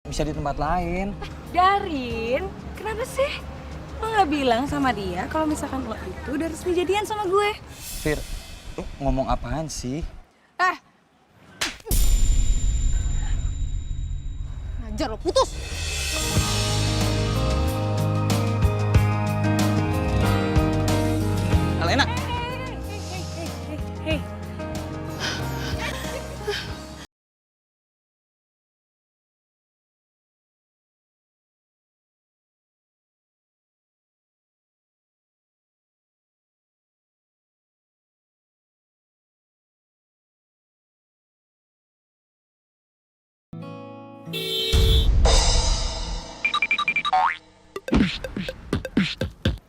bisa di tempat lain. Darin, kenapa sih? Lo gak bilang sama dia kalau misalkan lo itu udah resmi jadian sama gue? Fir, lu ngomong apaan sih? Ngajar lo, putus! Alena. Hei.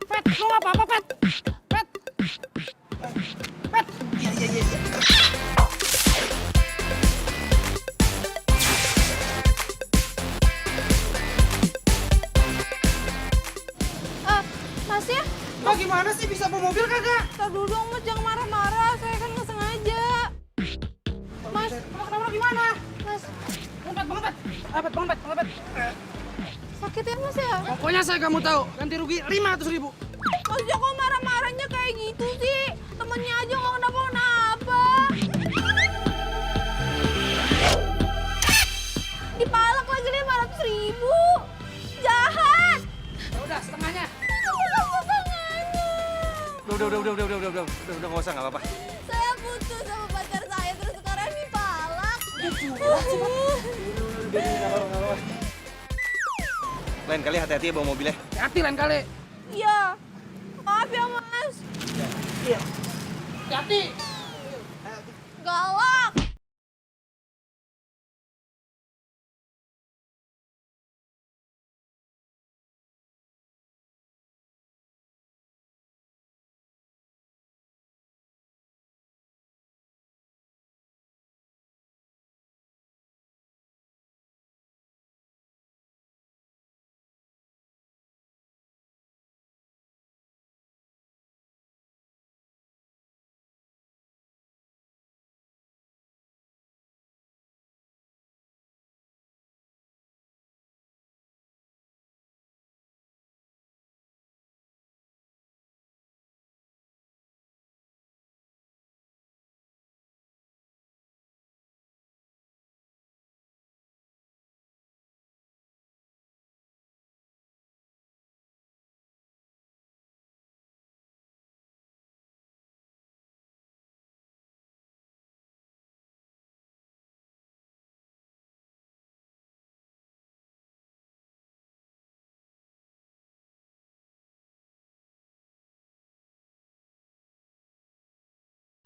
Pet, lo gak apa-apa, Pet? Pet! Pet! Masnya? Lo gimana sih bisa bawa mobil kagak? Tar dulu dong, Mas. Jangan marah-marah. Saya kan nggak sengaja. Mas, Kenapa gimana? Mas. Banget. Sakit ya, Mas ya? Pokoknya saya kamu tahu, ganti rugi 500.000. Mas, kok marah-marahnya kayak gitu sih? Temennya aja nggak kenapa-kenapa. Dipalak lagi 500.000. Jahat. Ya udah setengahnya. Udah nggak usah, nggak apa-apa. Saya putus sama pacar saya, terus sekarang dipalak. Lain kali hati-hati ya bawa mobilnya. Hati lain kali. Iya. Maaf ya, Mas. Iya. Hati. Galak.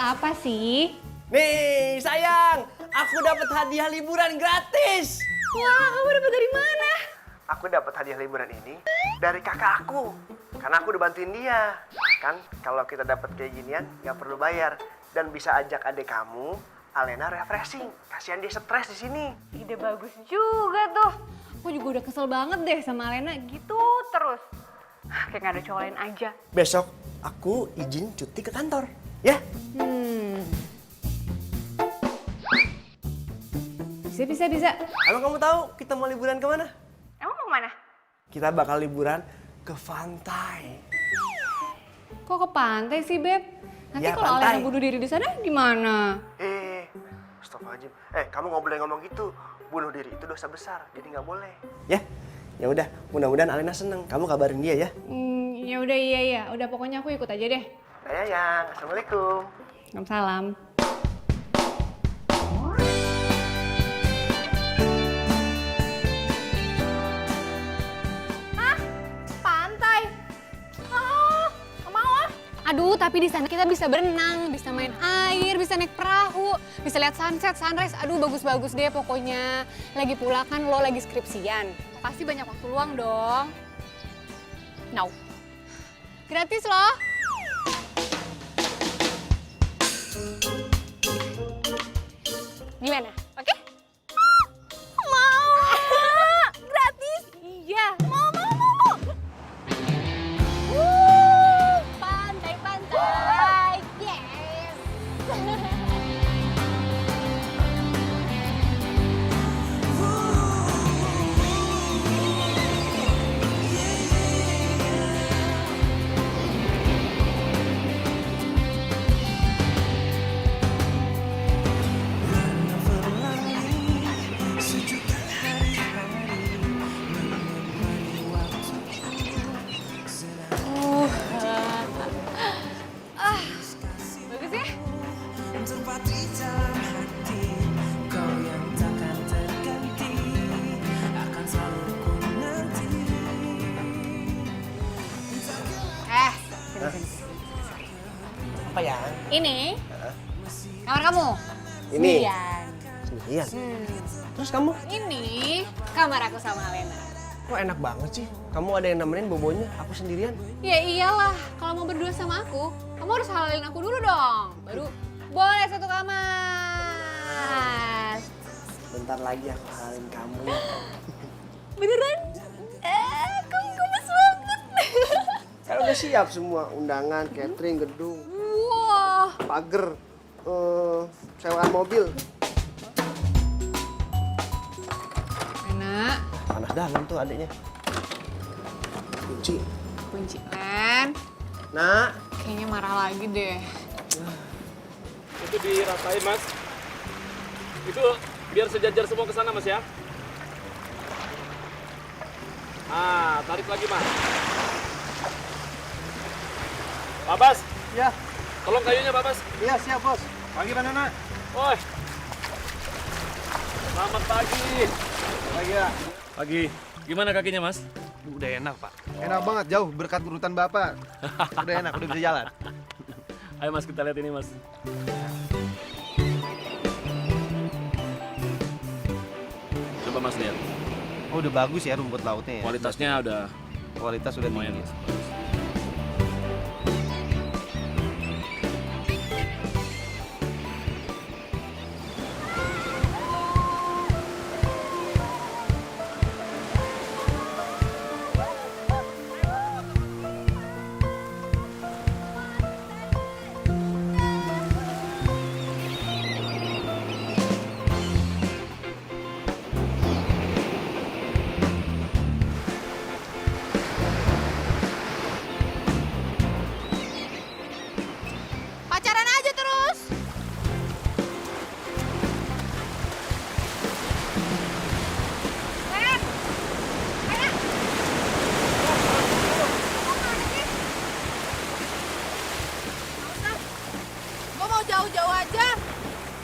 Apa sih? Nih, sayang, aku dapat hadiah liburan gratis. Wah, kamu dapat dari mana? Aku dapat hadiah liburan ini dari kakak aku. Karena aku udah bantuin dia. Kan kalau kita dapat kayak ginian nggak perlu bayar dan bisa ajak adik kamu, Alena refreshing. Kasihan dia stres di sini. Ide bagus juga tuh. Aku juga udah kesel banget deh sama Alena gitu terus. Kayak gak ada cowok lain aja. Besok aku izin cuti ke kantor, ya? Bisa. Emang kamu tahu kita mau liburan kemana? Emang mau kemana? Kita bakal liburan ke pantai. Kok ke pantai sih, Beb? Nanti Ya, kalau pantai. Alena bunuh diri di sana gimana? Astagfirullahaladzim. Kamu nggak boleh ngomong gitu. Bunuh diri itu dosa besar, jadi nggak boleh. Ya udah. Mudah-mudahan Alena seneng. Kamu kabarin dia ya. Ya udah iya. Udah pokoknya aku ikut aja deh. Sayang, assalamualaikum. Salam. Pantai. Nggak mau ah. Aduh, tapi di sana kita bisa berenang, bisa main air, bisa naik perahu, bisa lihat sunset, sunrise. Aduh, bagus-bagus deh pokoknya. Lagi pula kan lo lagi skripsian. Pasti banyak waktu luang dong. No. Gratis loh. Gimana? Oke? Mau! Gratis? Iya. Mau. Pantai. Yes! Apa ya? Ini kamar kamu. Ini. Sendirian. Sendirian. Terus kamu? Ini kamar aku sama Alena. Kok enak banget sih? Kamu ada yang nemenin bobonya, aku sendirian. Ya iyalah, kalau mau berdua sama aku, kamu harus halalin aku dulu dong. Baru boleh satu kamar. Bentar lagi aku halalin kamu. Beneran? Kamu gemes banget. Kan udah siap semua, undangan, catering, gedung, Wah. pagar, sewaan mobil. Enak. Panas dalam tuh adiknya. Kunci. Kunci Len. Nak. Kayaknya marah lagi deh. Itu diratain, Mas. Itu biar sejajar semua ke sana, Mas ya. Ah, tarik lagi, Mas. Pak Bas. Ya. Tolong kayunya, Pak Bas. Iya, siap, Bos. Pagi mana, Nak? Oi. Selamat pagi. Pagi ya. Pagi. Gimana kakinya, Mas? Udah enak, Pak. Enak banget, jauh berkat urutan Bapak. Udah enak, udah bisa jalan. Ayo, Mas, kita lihat ini, Mas. Coba Mas lihat. Oh, udah bagus ya rumput lautnya ya. Kualitasnya udah Kualitas udah lumayan. tinggi. Pacaran aja terus. Len. Ayo. Gue mau jauh-jauh aja.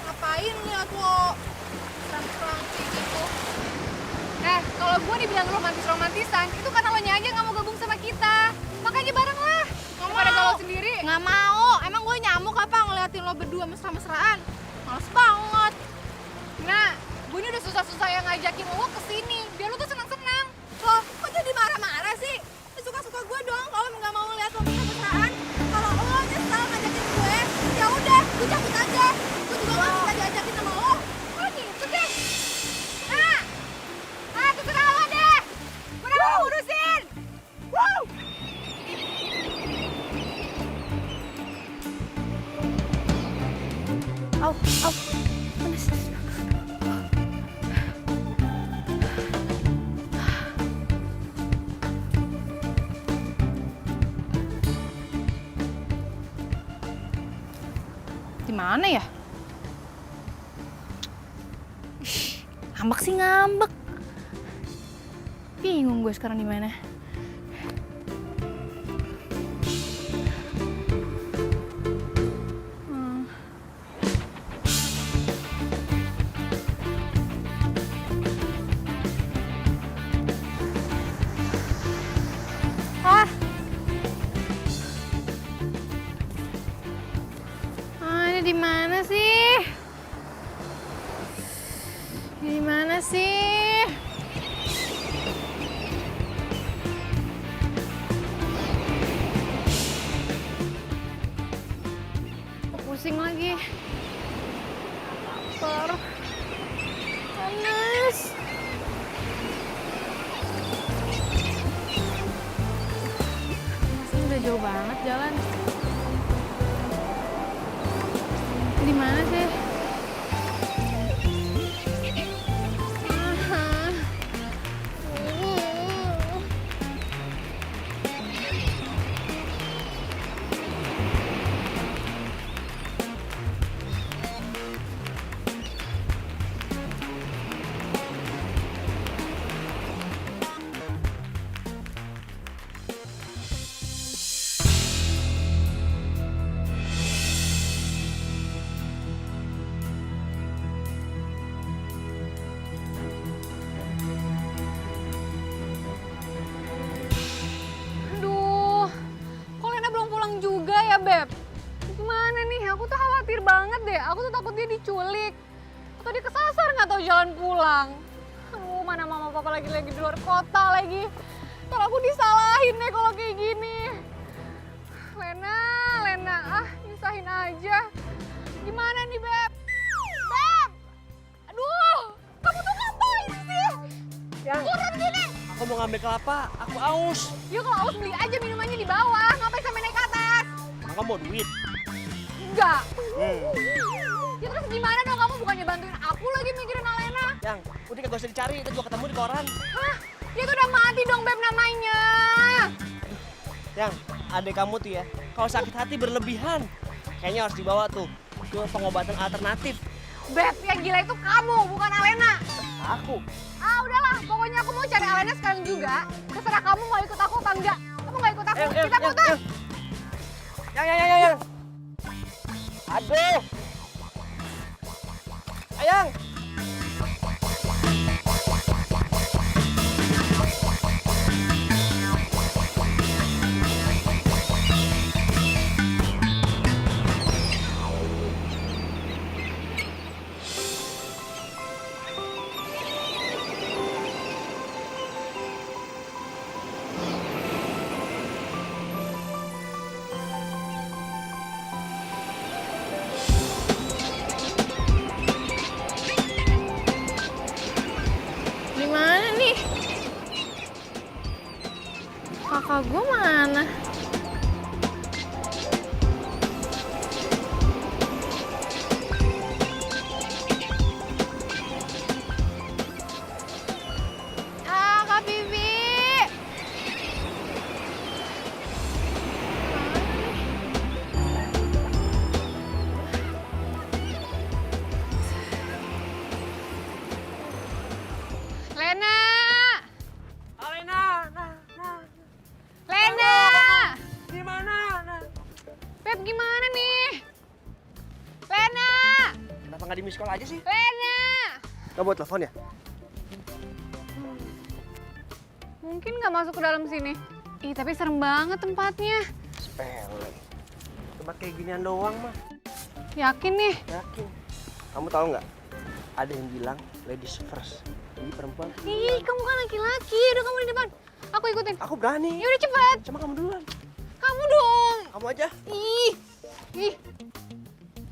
Ngapain lihat lo serang-serang kayak gitu? Kalau gue dibilang romantis-romantisan, itu karena lo aja nggak mau gabung sama kita. Makanya bareng lah. Nggak Daripada mau. galau sendiri. Nggak mau. Emang gue nyamuk apa ngeliatin lo berdua mesra-mesraan? Males banget. Nah, gue ini udah susah-susah yang ngajakin lo kesini. Biar lo tuh senang-senang. Loh, kok jadi marah-marah sih? Ya suka-suka gue dong kalau nggak mau ngeliat lo mesra-mesraan. Kalau lo nyesel ngajakin gue, ya udah, gue cabut aja. Gue juga nggak bisa diajakin sama lo. Oh gitu deh. Terserah lo deh. Gue udah mau urusin. Au, au, panas. Di mana ya? Ngambek sih ngambek. Bingung gue sekarang di mana. Ini di mana sih? Di mana sih? Pusing lagi. Parah. Panas. Masih udah jauh banget jalan. Di mana sih? deh, aku tuh takut dia diculik. Atau dia kesasar nggak tahu jalan pulang. Aduh, mana mama papa lagi di luar kota lagi. Ntar aku disalahin deh kalau kayak gini. Lena, nyusahin aja. Gimana nih, Beb? Beb! Aduh, kamu tuh ngapain sih? Turun gini. Aku mau ngambil kelapa, aku aus. Yuk kalau haus beli aja minumannya di bawah, ngapain sampai naik ke atas? Maka mau duit. Enggak. Ya terus gimana dong, kamu bukannya bantuin aku lagi mikirin Alena? Yang, udah gak usah dicari, itu juga ketemu di koran. Hah? Dia tuh udah mati dong, Beb, namanya. Yang, adek kamu tuh ya, kalau sakit hati berlebihan. Kayaknya harus dibawa tuh ke pengobatan alternatif. Beb, yang gila itu kamu, bukan Alena. Aku. Ah, udahlah, pokoknya aku mau cari Alena sekarang juga. Terserah kamu mau ikut aku apa enggak. Kamu nggak ikut aku, kita putus. Yang. Aduh. Ayang. Gimana nih? Kakak gue mana? Kak Bibi. Lena! Alena. Lena! Gimana? Beb, gimana nih? Lena! Kenapa nggak di miss call aja sih? Lena! Nggak buat telepon ya? Mungkin nggak masuk ke dalam sini. Ih, tapi serem banget tempatnya. Sepele. Tempat kayak ginian doang mah. Yakin nih? Yakin. Kamu tahu nggak? Ada yang bilang ladies first. Jadi perempuan. Ih, kamu kan laki-laki. Udah kamu di depan. Aku ikutin. Aku berani. Ya udah cepet. Cuma kamu duluan. Kamu dong. Kamu aja. Ih.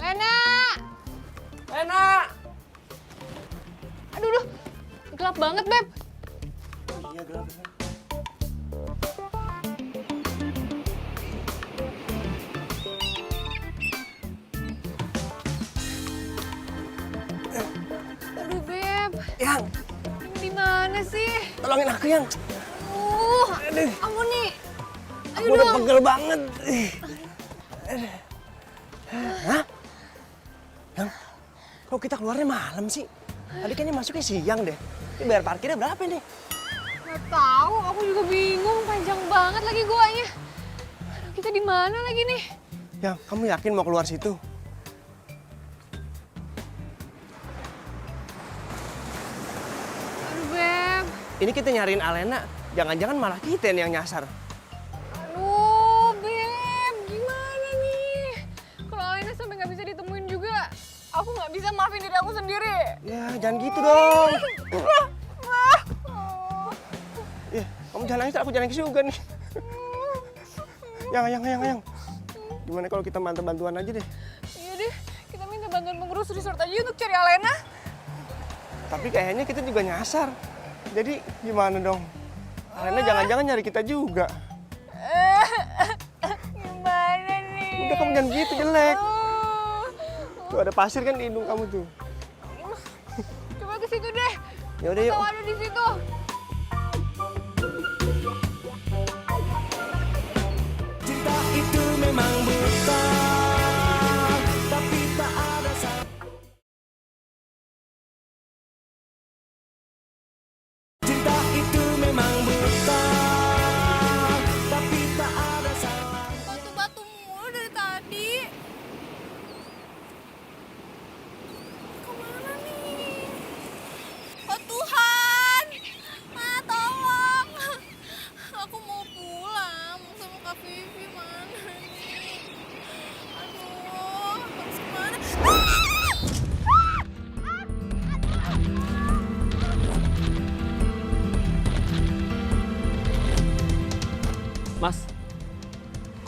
Lena. Aduh. Gelap banget, Beb. Oh iya gelap. Aduh, Beb. Yang, Di mana sih? tolongin aku yang. Kamu nih. Aku udah pegel banget. Hah? Yang, kok kita keluarnya malam sih? Tadi kayaknya masuknya siang deh. Ini bayar parkirnya berapa nih? Nggak tahu, aku juga bingung. Panjang banget lagi guanya. Aduh, kita di mana lagi nih? Yang, kamu yakin mau keluar situ? Aduh, Beb. Ini kita nyariin Alena, jangan-jangan malah kita yang nyasar. Aduh, Beb. Gimana nih? Kalau Alena sampai nggak bisa ditemuin juga, aku nggak bisa maafin diri aku sendiri. Ya, jangan gitu dong. Ya, kamu jangan nangis, aku jangan nangis juga nih. Yang. Gimana kalau kita minta bantuan aja deh? Iya deh, kita minta bantuan pengurus resort aja untuk cari Alena. Tapi kayaknya kita juga nyasar. Jadi gimana dong? Alena jangan-jangan nyari kita juga. Gimana nih? Udah kamu jangan gitu, jelek. Tuh ada pasir kan di hidung kamu tuh. Coba ke situ deh. Ya udah yuk. Tahu ada di situ. Cinta itu memang buta, tapi tak ada Cinta itu memang buta, tapi tak ada salah. Batu-batu mulu dari tadi. Kemana nih? Oh Tuhan, tolong. Aku mau pulang sama Kak Vivi, mana nih?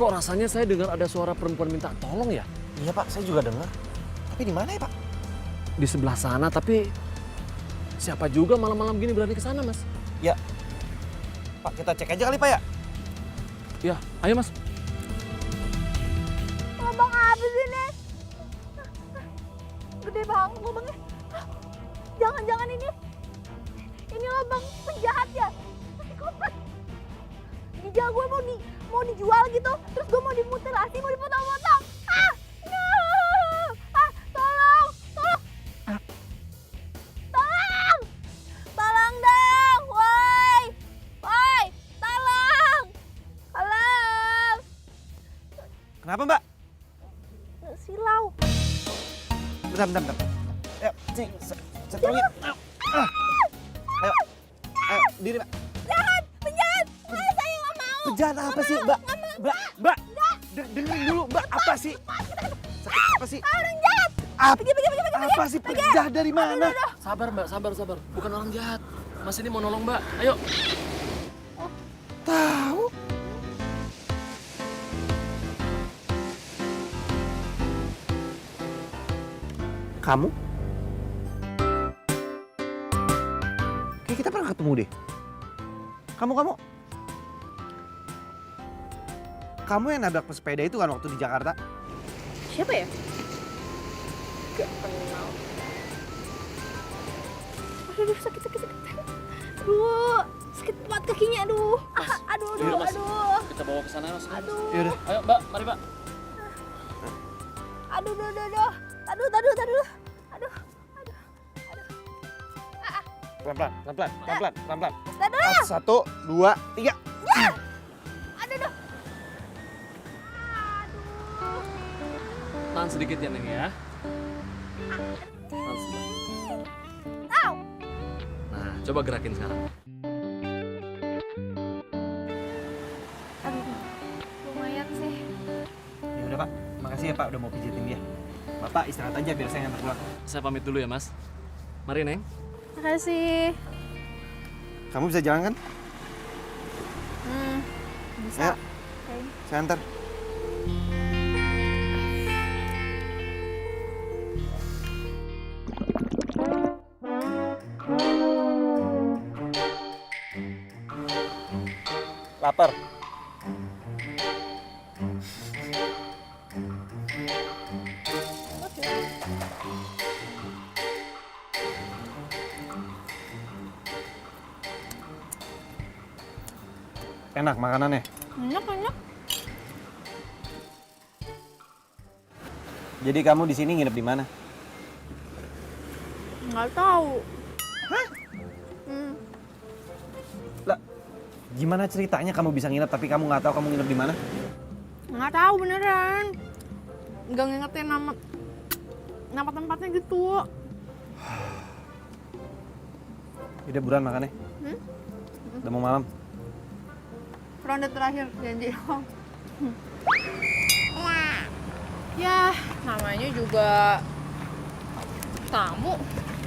Kok rasanya saya dengar ada suara perempuan minta tolong ya? Iya Pak, saya juga dengar. Tapi di mana ya Pak? Di sebelah sana, tapi siapa juga malam-malam gini berani ke sana, Mas? Ya, Pak kita cek aja kali Pak ya. Ya, ayo Mas. Lubang apa sih ini? Gede banget lubangnya. Jangan-jangan ini lubang penjahat ya? Masih komplit. Gijal gue mau dijual gitu, terus gue mau dimutilasi, mau dipotong-potong. No! Tolong! Tolong dong! Woi! Tolong! Tolong! Kenapa Mbak? Silau. Bentar. Ayo, sini, saya tolongin. Ayo, diri Mbak. Penjahat! Saya nggak mau. Penjahat apa sih Mbak? Mbak, dengerin dulu Mbak, apa sih? Sakit apa sih? Orang jahat. Pergi. Apa sih penjahat dari mana? Sabar Mbak, sabar. Bukan orang jahat. Mas ini mau nolong Mbak. Ayo. Tahu? Kamu? Kayak kita pernah ketemu deh. Kamu yang nabrak pesepeda itu kan waktu di Jakarta? Siapa ya? Gak kenal. Aduh, sakit. Aduh, sakit banget kakinya, aduh. Yaudah, Mas. Aduh. Kita bawa ke sana, Mas. Aduh. Yaudah. Ayo Mbak, mari Mbak. Aduh. Pelan-pelan. Dadah. 1, 2, 3. Aduh. Tahan sedikit ya, Neng ya. Tahan sedikit. Au. Nah, coba gerakin sekarang. Lumayan sih. Ya udah Pak, makasih ya Pak udah mau pijitin dia. Bapak istirahat aja biar saya ngantar pulang. Saya pamit dulu ya, Mas. Mari, Neng. Makasih. Kamu bisa jalan kan? Bisa. Ya, saya antar. Lapar. Enak makanannya. Enak. Jadi kamu di sini nginep di mana? Nggak tahu. Lah, gimana ceritanya kamu bisa nginep tapi kamu nggak tahu kamu nginep di mana? Nggak tahu beneran. Nggak ngingetin nama tempatnya gitu. Udah buruan makannya. Udah mau malam. Ronde terakhir janji. Ya, namanya juga tamu.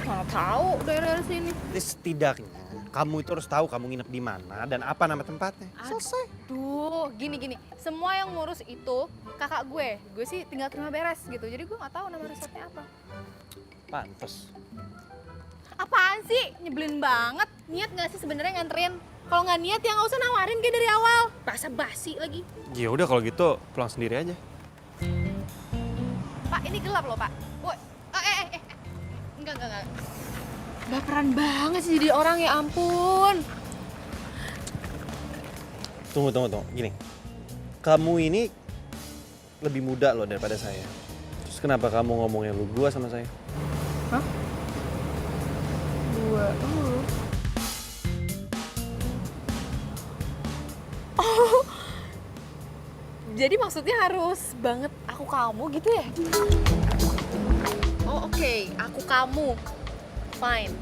Mana tahu daerah sini. Jadi setidaknya kamu itu harus tahu kamu nginep di mana dan apa nama tempatnya. Selesai. Aduh, gini. Semua yang ngurus itu kakak gue. Gue sih tinggal terima beres gitu. Jadi gue nggak tahu nama resepnya apa. Pantes. Apaan sih? Nyebelin banget. Niat nggak sih sebenarnya nganterin? Kalau nggak niat ya nggak usah nawarin kayak dari awal. Basa-basi lagi. Ya udah kalau gitu pulang sendiri aja. Pak, ini gelap loh, Pak. Woi, enggak. Baperan banget sih jadi orang, ya ampun. Tunggu. Gini. Kamu ini lebih muda loh daripada saya. Terus kenapa kamu ngomongnya lu gua sama saya? Hah? Gua, Oh, jadi maksudnya harus banget aku kamu gitu ya? Oh oke, aku kamu. Fine.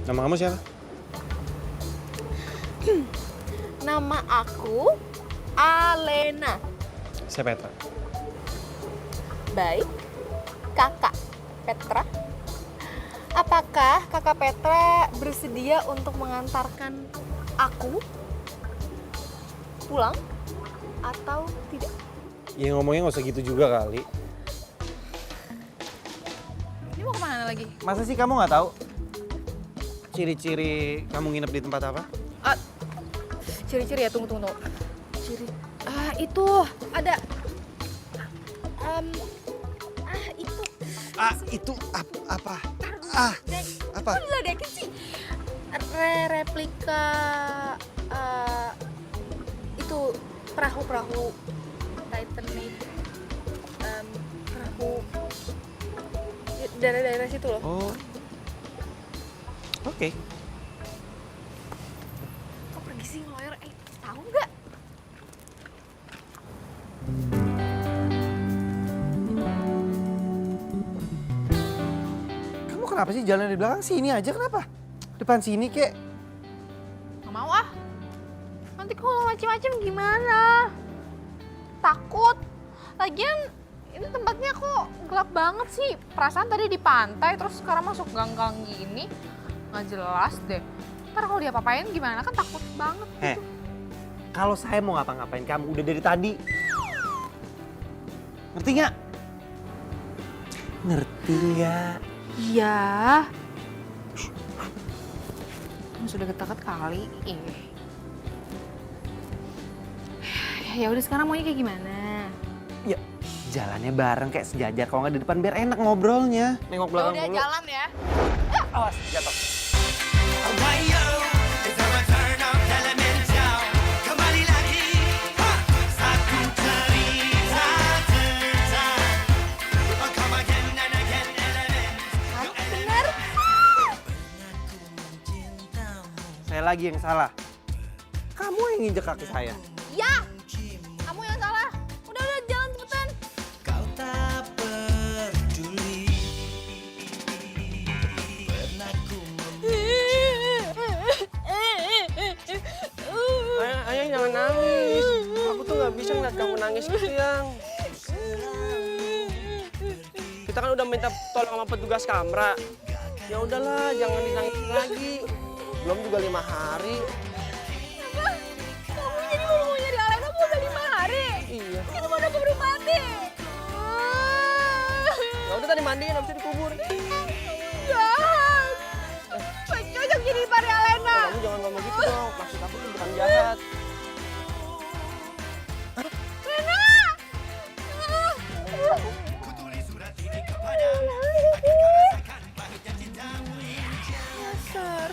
Nama kamu siapa? Nama aku Alena. Saya Petra. Baik, kakak Petra. Apakah kakak Petra bersedia untuk mengantarkan aku pulang atau tidak? Ya ngomongnya nggak usah gitu juga kali. Ini mau kemana lagi? Masa sih kamu nggak tahu ciri-ciri kamu nginep di tempat apa? Ciri-ciri ya, tunggu. Ciri, itu ada, itu. Itu apa? Apa? Kok diledekin sih? Replika, itu perahu Titanic, perahu daerah-daerah situ loh. Oh. Oke. Kok pergi sih ngeloyor? Tahu nggak? Kamu kenapa sih jalan di belakang sini aja kenapa? Depan sini kek. Nggak mau ah. Nanti kalau macem-macem gimana? Takut. Lagian ini tempatnya kok gelap banget sih. Perasaan tadi di pantai terus sekarang masuk gang-gang gini. Nggak jelas deh. Ntar kalau dia apa-apain gimana, kan takut banget gitu. Kalau saya mau ngapa-ngapain kamu udah dari tadi. Ngerti nggak? Ngerti nggak? Iya. Kamu sudah ketakat kali. Ya udah, sekarang maunya kayak gimana? Ya, jalannya bareng kayak sejajar. Kalau nggak di depan biar enak ngobrolnya. Nengok belakang Udah dulu. jalan ya. Awas, jatuh. Saya lagi yang salah. Kamu yang injek kaki saya. Ya, kamu yang salah. Udah jalan cepetan. Kau tak peduli. Pernah ku Ayang jangan nangis. Aku tuh nggak bisa ngeliat kamu nangis gitu, Yang. Kita kan udah minta tolong sama petugas kamera. Ya udahlah, jangan dinangis lagi. Belum juga 5 hari. Kamu jadi mau nyari Alena mau udah 5 hari? Iya. Kita mau udah keburu mati. Ya udah tadi mandiin, habis itu dikubur. Jahat. Cocok jadi pari Alena. Kamu jangan ngomong gitu dong. Maksud aku tuh bukan jahat. Lena. Dasar.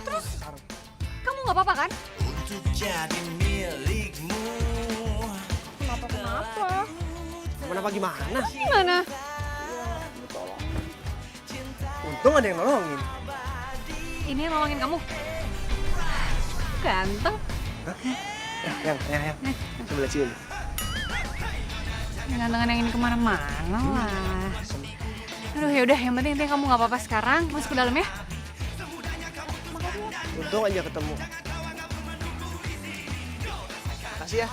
Terus kamu nggak apa-apa kan? untuk jadi milikmu. Kenapa? Kenapa gimana? Gimana? Untung ada yang nolongin. Ini yang nolongin kamu. Ganteng. Yang. Sebelah sini. Gantengan yang ini kemana-mana lah. Aduh yaudah, yang penting kamu nggak apa-apa sekarang. Masuk ke dalam ya. Untung aja ketemu. Makasih ya.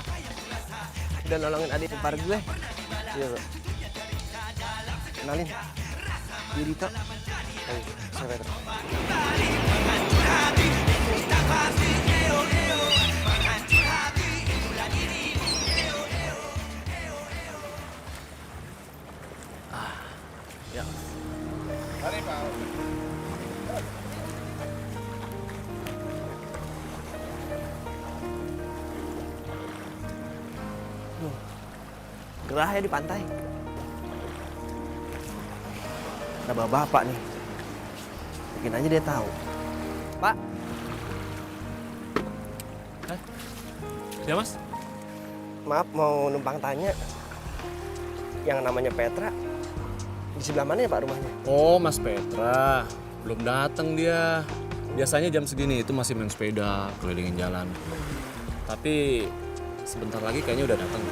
Udah nolongin adik ipar gue. Iya, Bro. Kenalin. Dia Dito. Ayo, saya Petra. Ya. Gerah ya di pantai. Ada bapak nih. Mungkin aja dia tahu. Pak. Ya mas? Maaf mau numpang tanya. Yang namanya Petra di sebelah mana ya Pak rumahnya? Oh Mas Petra, belum datang dia. Biasanya jam segini itu masih main sepeda, kelilingin jalan. Tapi sebentar lagi kayaknya udah datang.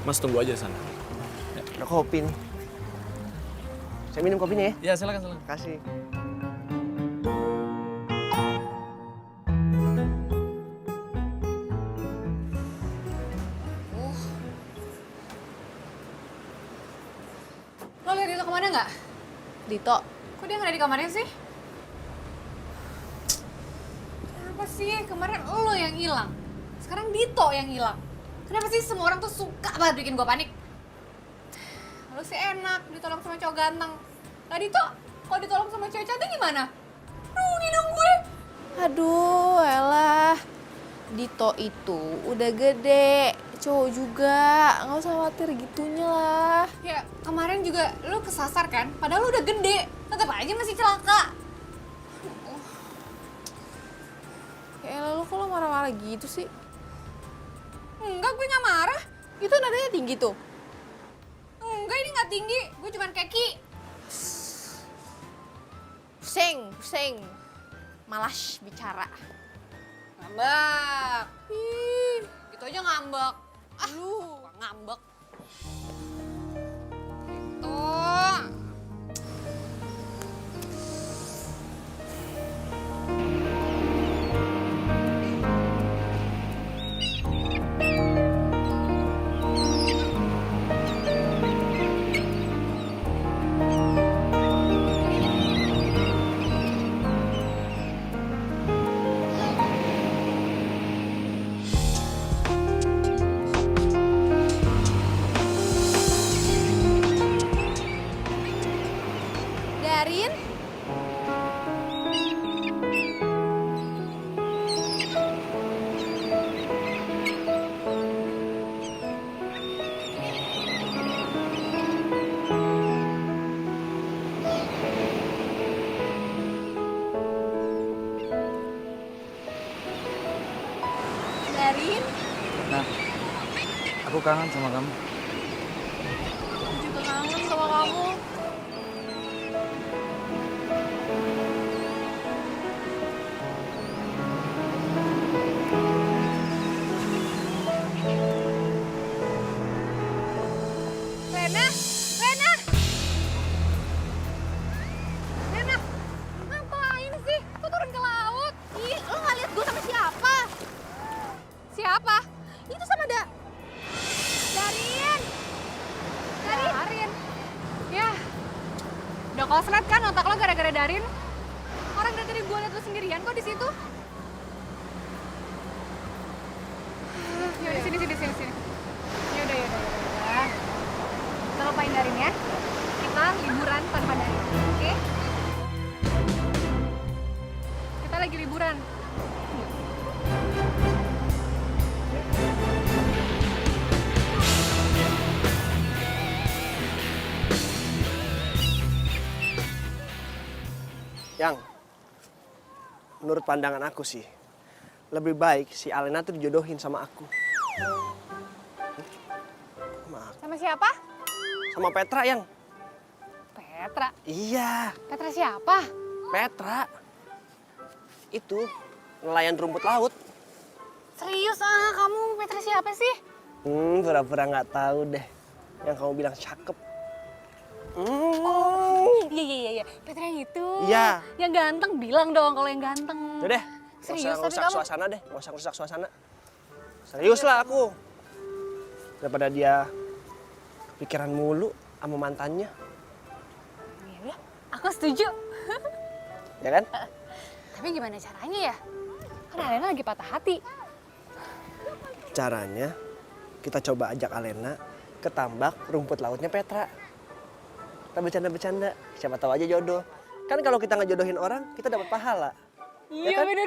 Mas tunggu aja sana. Ada kopi nih. Saya minum kopinya ya. Ya silakan. Kasih. Lo lihat Dito kemana nggak? Dito, Kok dia nggak ada di kamarnya sih? Kenapa sih? Kemarin lo yang hilang. sekarang Dito yang hilang. Kenapa sih semua orang tuh suka banget bikin gue panik? Lu sih enak ditolong sama cowok ganteng. Lah Dito, kalau ditolong sama cewek cantik gimana? Rugi dong gue. Aduh, elah. Dito itu udah gede, cowok juga, nggak usah khawatir gitunya lah. Ya kemarin juga lu kesasar kan, padahal lu udah gede, tetap aja masih celaka. Ya elah, lu kok lo marah-marah gitu sih? Enggak, gue nggak marah. Itu nadanya tinggi tuh. Enggak, ini nggak tinggi, gue cuman keki. Pusing. Malas bicara. Ngambek. Ih, gitu aja ngambek. Lu ngambek. Gitu. Darin? Darin? Nah, aku kangen sama kamu. Aku juga kangen sama kamu. Rena, Rena, Rena, ngapain sih? Kok turun ke laut? Ih, lo nggak lihat gue sama siapa? Siapa? Itu sama Darin. Darin. Ya, udah koslet kan otak lo gara-gara Darin? Orang dari tadi gue liat lo sendirian kok di situ. Yaudah, sini. Yaudah. Kita lupain Darin ya. Kita liburan tanpa Darin, oke? Kita lagi liburan. Yang, menurut pandangan aku sih, lebih baik si Alena tuh dijodohin sama aku. Sama siapa? Sama Petra, Yang. Petra. Iya, Petra siapa? Petra. Itu, nelayan rumput laut. Serius kamu Petra siapa sih? Pura-pura nggak tahu deh. Yang kamu bilang cakep. Iya. Petra yang itu. Iya. Yang ganteng bilang dong kalau yang ganteng. Udah deh, Serius, nggak tapi usah kamu- suasana deh, nggak usah rusak suasana. Serius lah aku. Daripada dia pikiran mulu sama mantannya, Iya, aku setuju. ya kan? Tapi gimana caranya ya? Kan Alena lagi patah hati. Caranya, kita coba ajak Alena ke tambak rumput lautnya Petra. Kita bercanda-bercanda, siapa tahu aja jodoh. Kan kalau kita ngejodohin orang, kita dapat pahala. Iya kan? bener.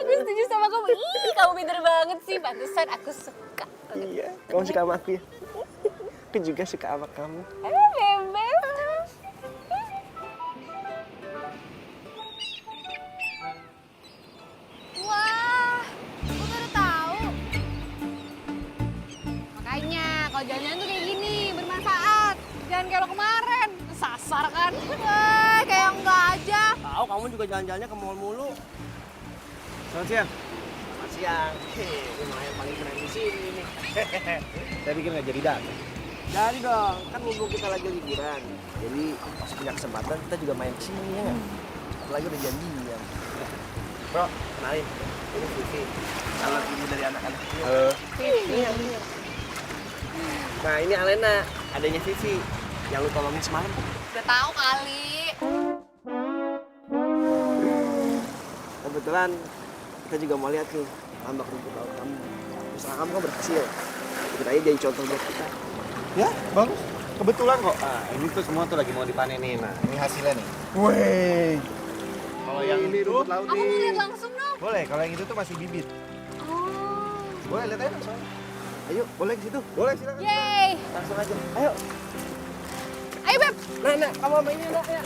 Aku setuju sama kamu. Ih, kamu pinter banget sih. Pantesan aku suka. Iya, kamu suka sama aku ya? Aku juga suka sama kamu. Bebek. Wah, gue baru tahu. Makanya kalau jalan-jalan tuh kayak gini, bermanfaat. Jangan kayak lo kemarin, sasar kan. Kayak enggak aja. Tahu kamu juga jalan-jalannya ke mall mulu. Selamat siang. Selamat siang. Lumayan paling keren di sini nih. Saya pikir nggak jadi datang. Jadi dong, kan mumpung kita lagi liburan. Jadi pas punya kesempatan kita juga main ke sini ya nggak? Apalagi udah janjian. Bro, kenalin. Ini Vivi. Calon ibu dari anak-anak. Halo. Ini. Nah ini Alena, adanya Vivi. Yang lu tolongin semalam. Udah tahu kali. Kebetulan kita juga mau lihat nih tambak rumput laut kamu. usaha kamu kan berhasil. Kita aja jadi contoh buat kita. Ya, bagus. Kebetulan kok. Ah, ini tuh semua tuh lagi mau dipanenin. Nah, ini hasilnya nih. Wih. Kalau yang ini rumput laut Aku mau nih. lihat langsung dong. boleh, kalau yang itu tuh masih bibit. Oh. Boleh lihat aja langsung. Ayo, boleh ke situ. Boleh silakan. Yeay. Langsung aja. Ayo. Ayo, Beb. Nah, kamu sama ini, Nak. Ya.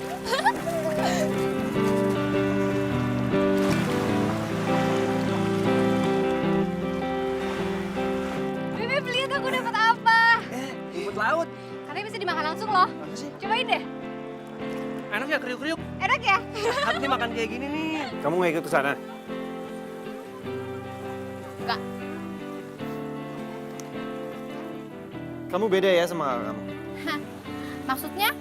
Beb, lihat aku dapat apa. Rumput laut. Katanya bisa dimakan langsung loh. Apa sih? Cobain deh. Enak ya kriuk-kriuk. Enak ya? Sehat nih makan kayak gini nih. Kamu nggak ikut ke sana? Enggak. Kamu beda ya sama kakak kamu. Maksudnya,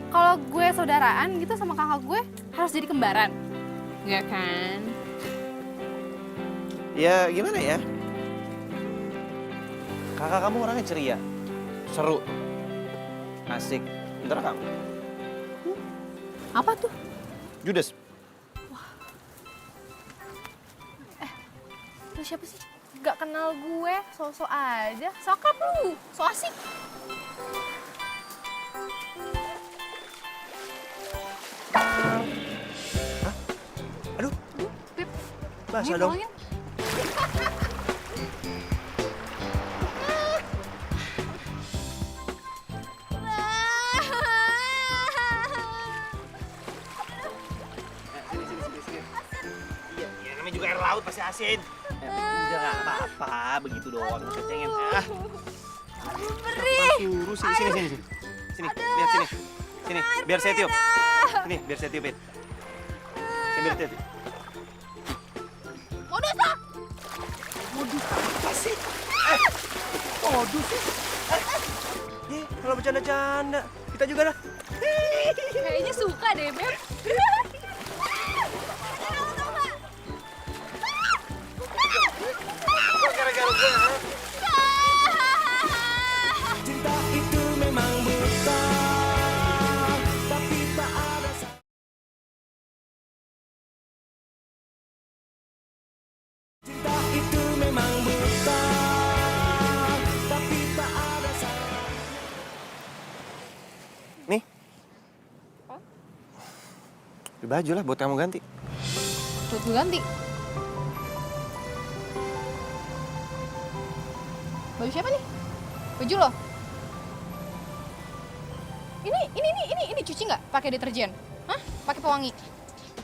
kalau gue saudaraan gitu sama kakak gue harus jadi kembaran. Enggak kan? Ya gimana ya? Kakak kamu orangnya ceria, seru, asik. Bentar kamu. Apa tuh? Judes. Lu siapa sih? Gak kenal gue, so-so aja. Sokap lu, so asik. Aduh, Beb. basah Ini dong. tolongin. Iya, namanya juga air laut pasti asin. Udah nggak apa-apa, begitu doang. Kecengin. Suruh sini. Sini, lihat sini. Sini, biar saya tiup. Sini, biar saya tiupin. Saya biar tiup. Modus ah! Apa sih? Modus sih. Kalau bercanda-canda, kita juga dah. Kayaknya suka deh, Beb. Gara-gara gue. Cinta itu memang buta, tapi tak ada. Cinta itu memang buta, tapi tak ada. Nih. Di baju lah buat kamu ganti. Buat gue ganti. Baju siapa nih? Baju lo? Ini cuci nggak? Pakai deterjen? Hah? Pakai pewangi?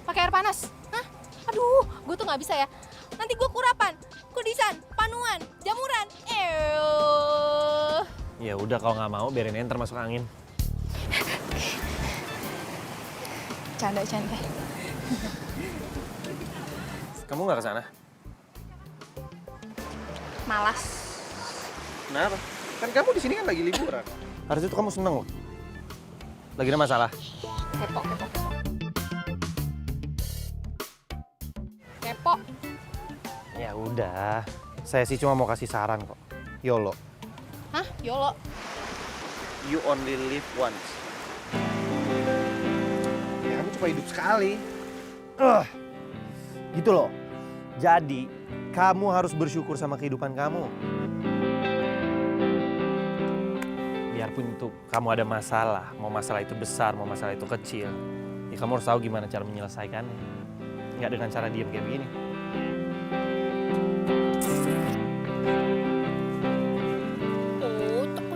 Pakai air panas? Hah? Aduh, gue tuh gak bisa ya. Nanti gue kurapan, kudisan, panuan, jamuran. Ya udah kalau nggak mau biarin enter masuk angin. Canda. Kamu nggak ke sana? Malas. Kenapa? Kan kamu di sini kan lagi liburan. Harusnya tuh kamu seneng loh. Lagi ada masalah. Kepo. Ya udah, saya sih cuma mau kasih saran kok. YOLO. Hah? YOLO? You only live once. Ya kamu cuma hidup sekali. Gitu loh. Jadi, kamu harus bersyukur sama kehidupan kamu. Biarpun itu kamu ada masalah, mau masalah itu besar, mau masalah itu kecil, ya kamu harus tahu gimana cara menyelesaikannya. Nggak dengan cara diam kayak begini. Oh, tuk.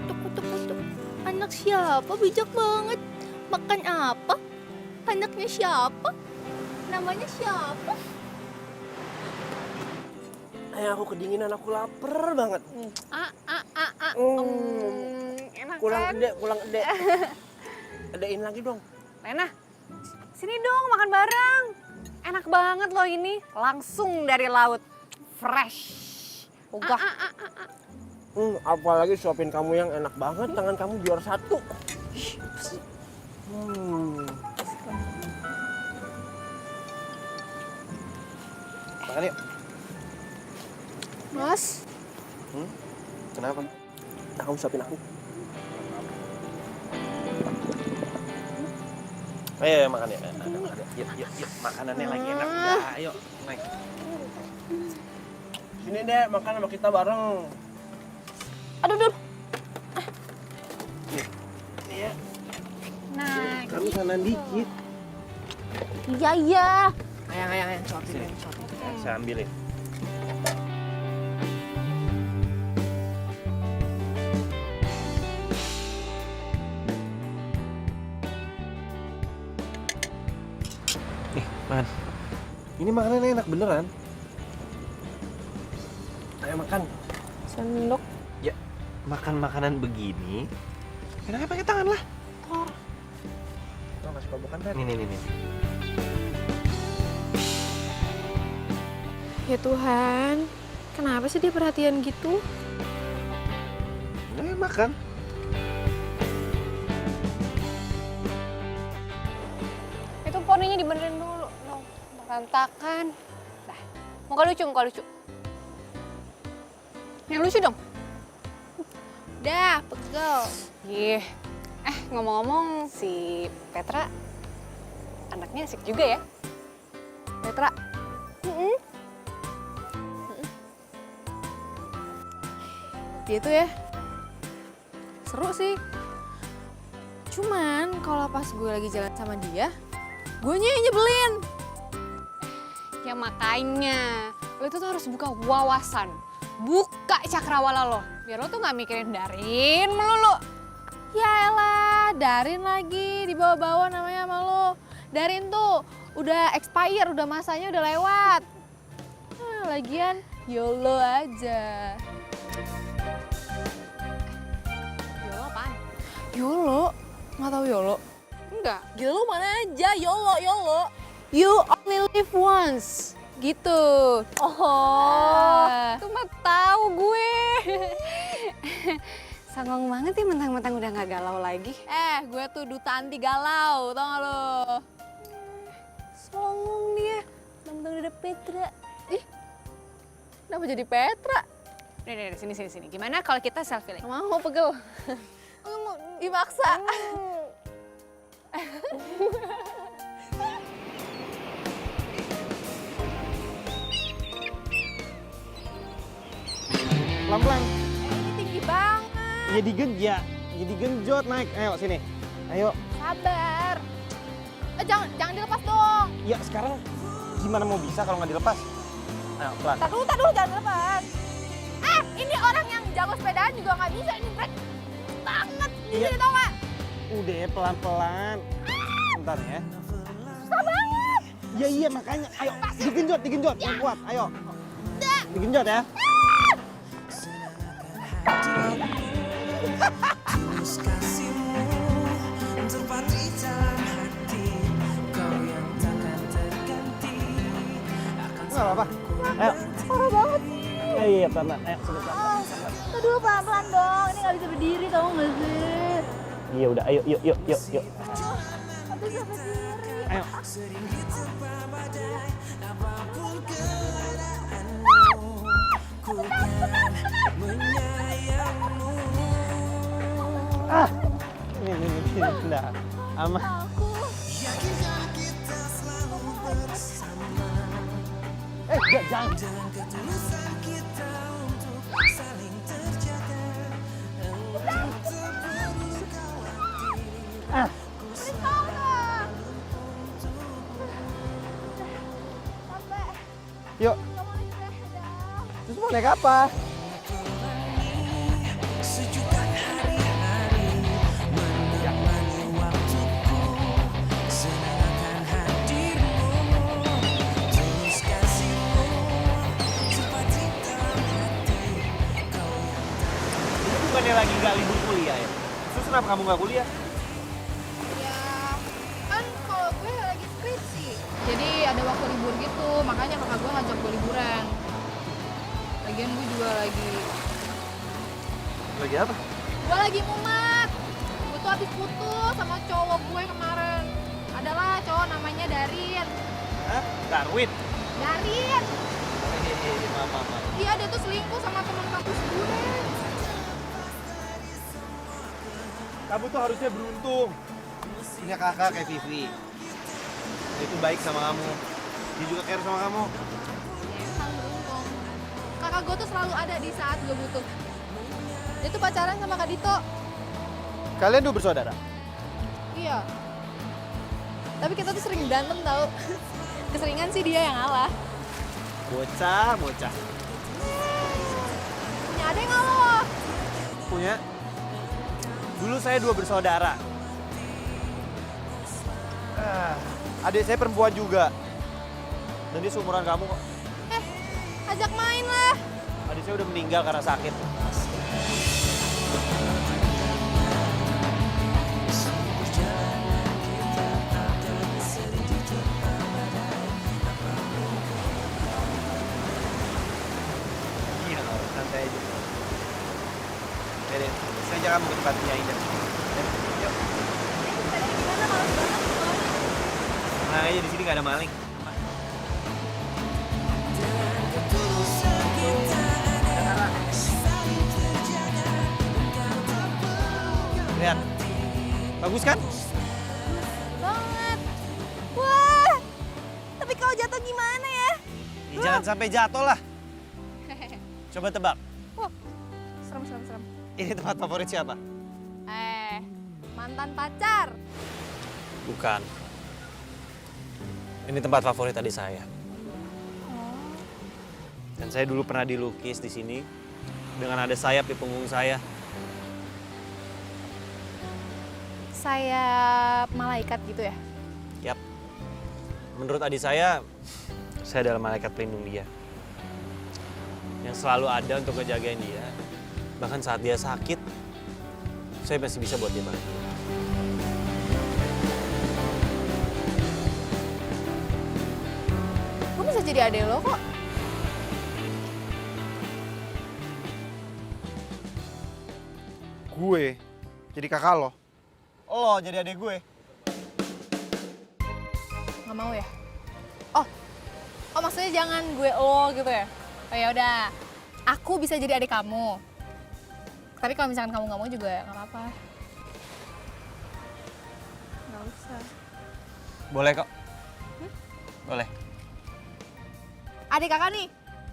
Anak siapa? Bijak banget. Makan apa? Anaknya siapa? Namanya siapa? Aku kedinginan, aku lapar banget. Enak Kurang kan? gede. Adein lagi dong. Lena, sini dong makan bareng. Enak banget loh ini, langsung dari laut. Fresh. Ogah. Apalagi suapin kamu yang enak banget, tangan kamu biar satu. Makan yuk. Mas, Kenapa? Nah, kamu suapin aku. Ayo makan ya. Yuk. Makanannya lagi enak. Udah, ayo naik. Ini deh, makan sama kita bareng. Aduh, aduh. Iya. Nah, Kamu sana dikit. Iya, iya. Ayang, suapin. Saya ambil ya. Nih, makan. Ini makanannya enak beneran. Ayo makan. Sendok. Ya, makan makanan begini, enaknya pakai tangan lah. Lo nggak suka bukan kan? Nih. Ya Tuhan, kenapa sih dia perhatian gitu? Nah, makan. itu poninya dibenerin dulu. No, berantakan. Dah, muka lucu. Yang lucu dong. Dah, pegel. Ih, ngomong-ngomong si Petra anaknya asik juga ya. Petra. Dia tuh ya seru sih. Cuman kalau pas gue lagi jalan sama dia, guenya yang nyebelin. Ya makanya, lo itu tuh harus buka wawasan. Buka cakrawala lo. Biar lo tuh gak mikirin Darin melulu. Ya elah, Darin lagi dibawa-bawa namanya sama lo. Darin tuh udah expire, udah masanya udah lewat. Lagian YOLO aja. YOLO apaan? YOLO? Nggak tahu YOLO? Enggak. Gila lu mana aja, YOLO. You only live once. Gitu. Oh. Tuh mah tahu gue. Songong banget ya mentang-mentang udah gak galau lagi. Gue tuh duta anti galau, tau gak lo? Songong dia. Mentang-mentang udah ada Petra. Ih, kenapa jadi Petra? Nih, sini. Gimana kalau kita selfie lagi? Nggak mau, pegel. Dimaksa. Pelan-pelan. Ini tinggi banget. Jadi genjot naik. Ayo sini. Ayo. Sabar. Jangan dilepas dong. Ya sekarang gimana mau bisa kalau nggak dilepas? Ayo pelan. Tar dulu, jangan dilepas. Ini orang yang jago sepedaan juga nggak bisa. Ini berat banget. Iya. Ini tau nggak? Udah pelan-pelan. Bentar ya. Susah banget. Ya iya makanya. Ayo digenjot yang kuat. Ayo. Digenjot ya. Tulus kasihmu terpatri dalam hati, kau yang takkan terganti. Nggak apa-apa. Ayo. Parah banget sih. Iya pelan-pelan. Ayo sebentar. Aduh, pelan-pelan dong. Ini nggak bisa berdiri, tau nggak sih? Iya udah. Ayo yuk. Tapi bisa berdiri. Ayo. Sering diterpa badai, apapun keadaanmu, ku kan menyayangmu. Ini. Udah. Aman. Yakinkan kita selalu bersama, Jangan. dengan ketulusan kita untuk saling terjaga, untuk terus khawatir. Yuk. Terus mau naik apa? Sejuta hari-hari menemani waktuku, senang akan hadirmu, tulus kasihmu terpatri dalam hati, kau yang Ini bukannya lagi nggak libur kuliah ya? Terus kenapa kamu nggak kuliah? Ya, kan kalau gue lagi skripsi. Jadi ada waktu libur gitu, makanya kakak gue ngajak gue liburan. Lagian gue juga lagi apa? Gue lagi mumet. Gue tuh habis putus sama cowok gue kemarin. Adalah cowok namanya Darin. Hah? Darwin? Darin. Maaf. Iya, dia tuh selingkuh sama teman kampus gue. Kamu tuh harusnya beruntung. Punya kakak kayak Vivi. Dia itu baik sama kamu. Dia juga care sama kamu. Ya, emang beruntung. Kan kakak gue tuh selalu ada di saat gue butuh. Dia tuh pacaran sama Kak Dito. Kalian dua bersaudara? Iya. Tapi kita tuh sering berantem tau. Keseringan sih dia yang ngalah. Bocah. Punya adek nggak lo? Punya. Dulu saya dua bersaudara. Adik saya perempuan juga. Dan dia seumuran kamu kok. Ajak main lah. Adik saya udah meninggal karena sakit. Iya, santai aja. Dede, saya ajak kamu ke tempatnya Indah. Yuk. Nah, aja di sini nggak ada maling. Lihat, bagus kan? Banget. Wah. Tapi kalau jatuh gimana ya? Jangan sampai jatuh lah. Coba tebak, Wah. Serem. ini tempat favorit siapa? Mantan pacar. Bukan. Ini tempat favorit adik saya. Dan saya dulu pernah dilukis di sini dengan ada sayap di punggung saya. Sayap malaikat gitu ya? Yap. Menurut adik saya adalah malaikat pelindung dia. Yang selalu ada untuk ngejagain dia. Bahkan saat dia sakit, saya masih bisa buat dia balik. Gue bisa jadi adek lo kok. Gue jadi kakak lo. Lo jadi adik gue. Nggak mau ya? Oh maksudnya jangan gue lo gitu ya? Oh ya udah, aku bisa jadi adik kamu. Tapi kalau misalkan kamu nggak mau juga nggak apa-apa. Nggak usah. Boleh kok. Boleh. Adik kakak nih.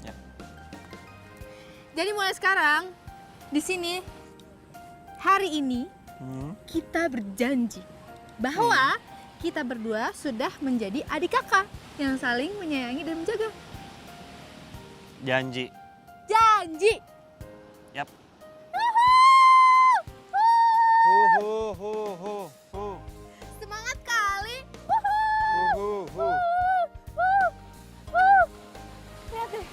Ya. Jadi mulai sekarang di sini hari ini kita berjanji bahwa kita berdua sudah menjadi adik kakak yang saling menyayangi dan menjaga. Janji. Janji. Yap. Semangat kali. Lihat deh,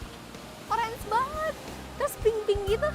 orange banget, terus pink-pink gitu.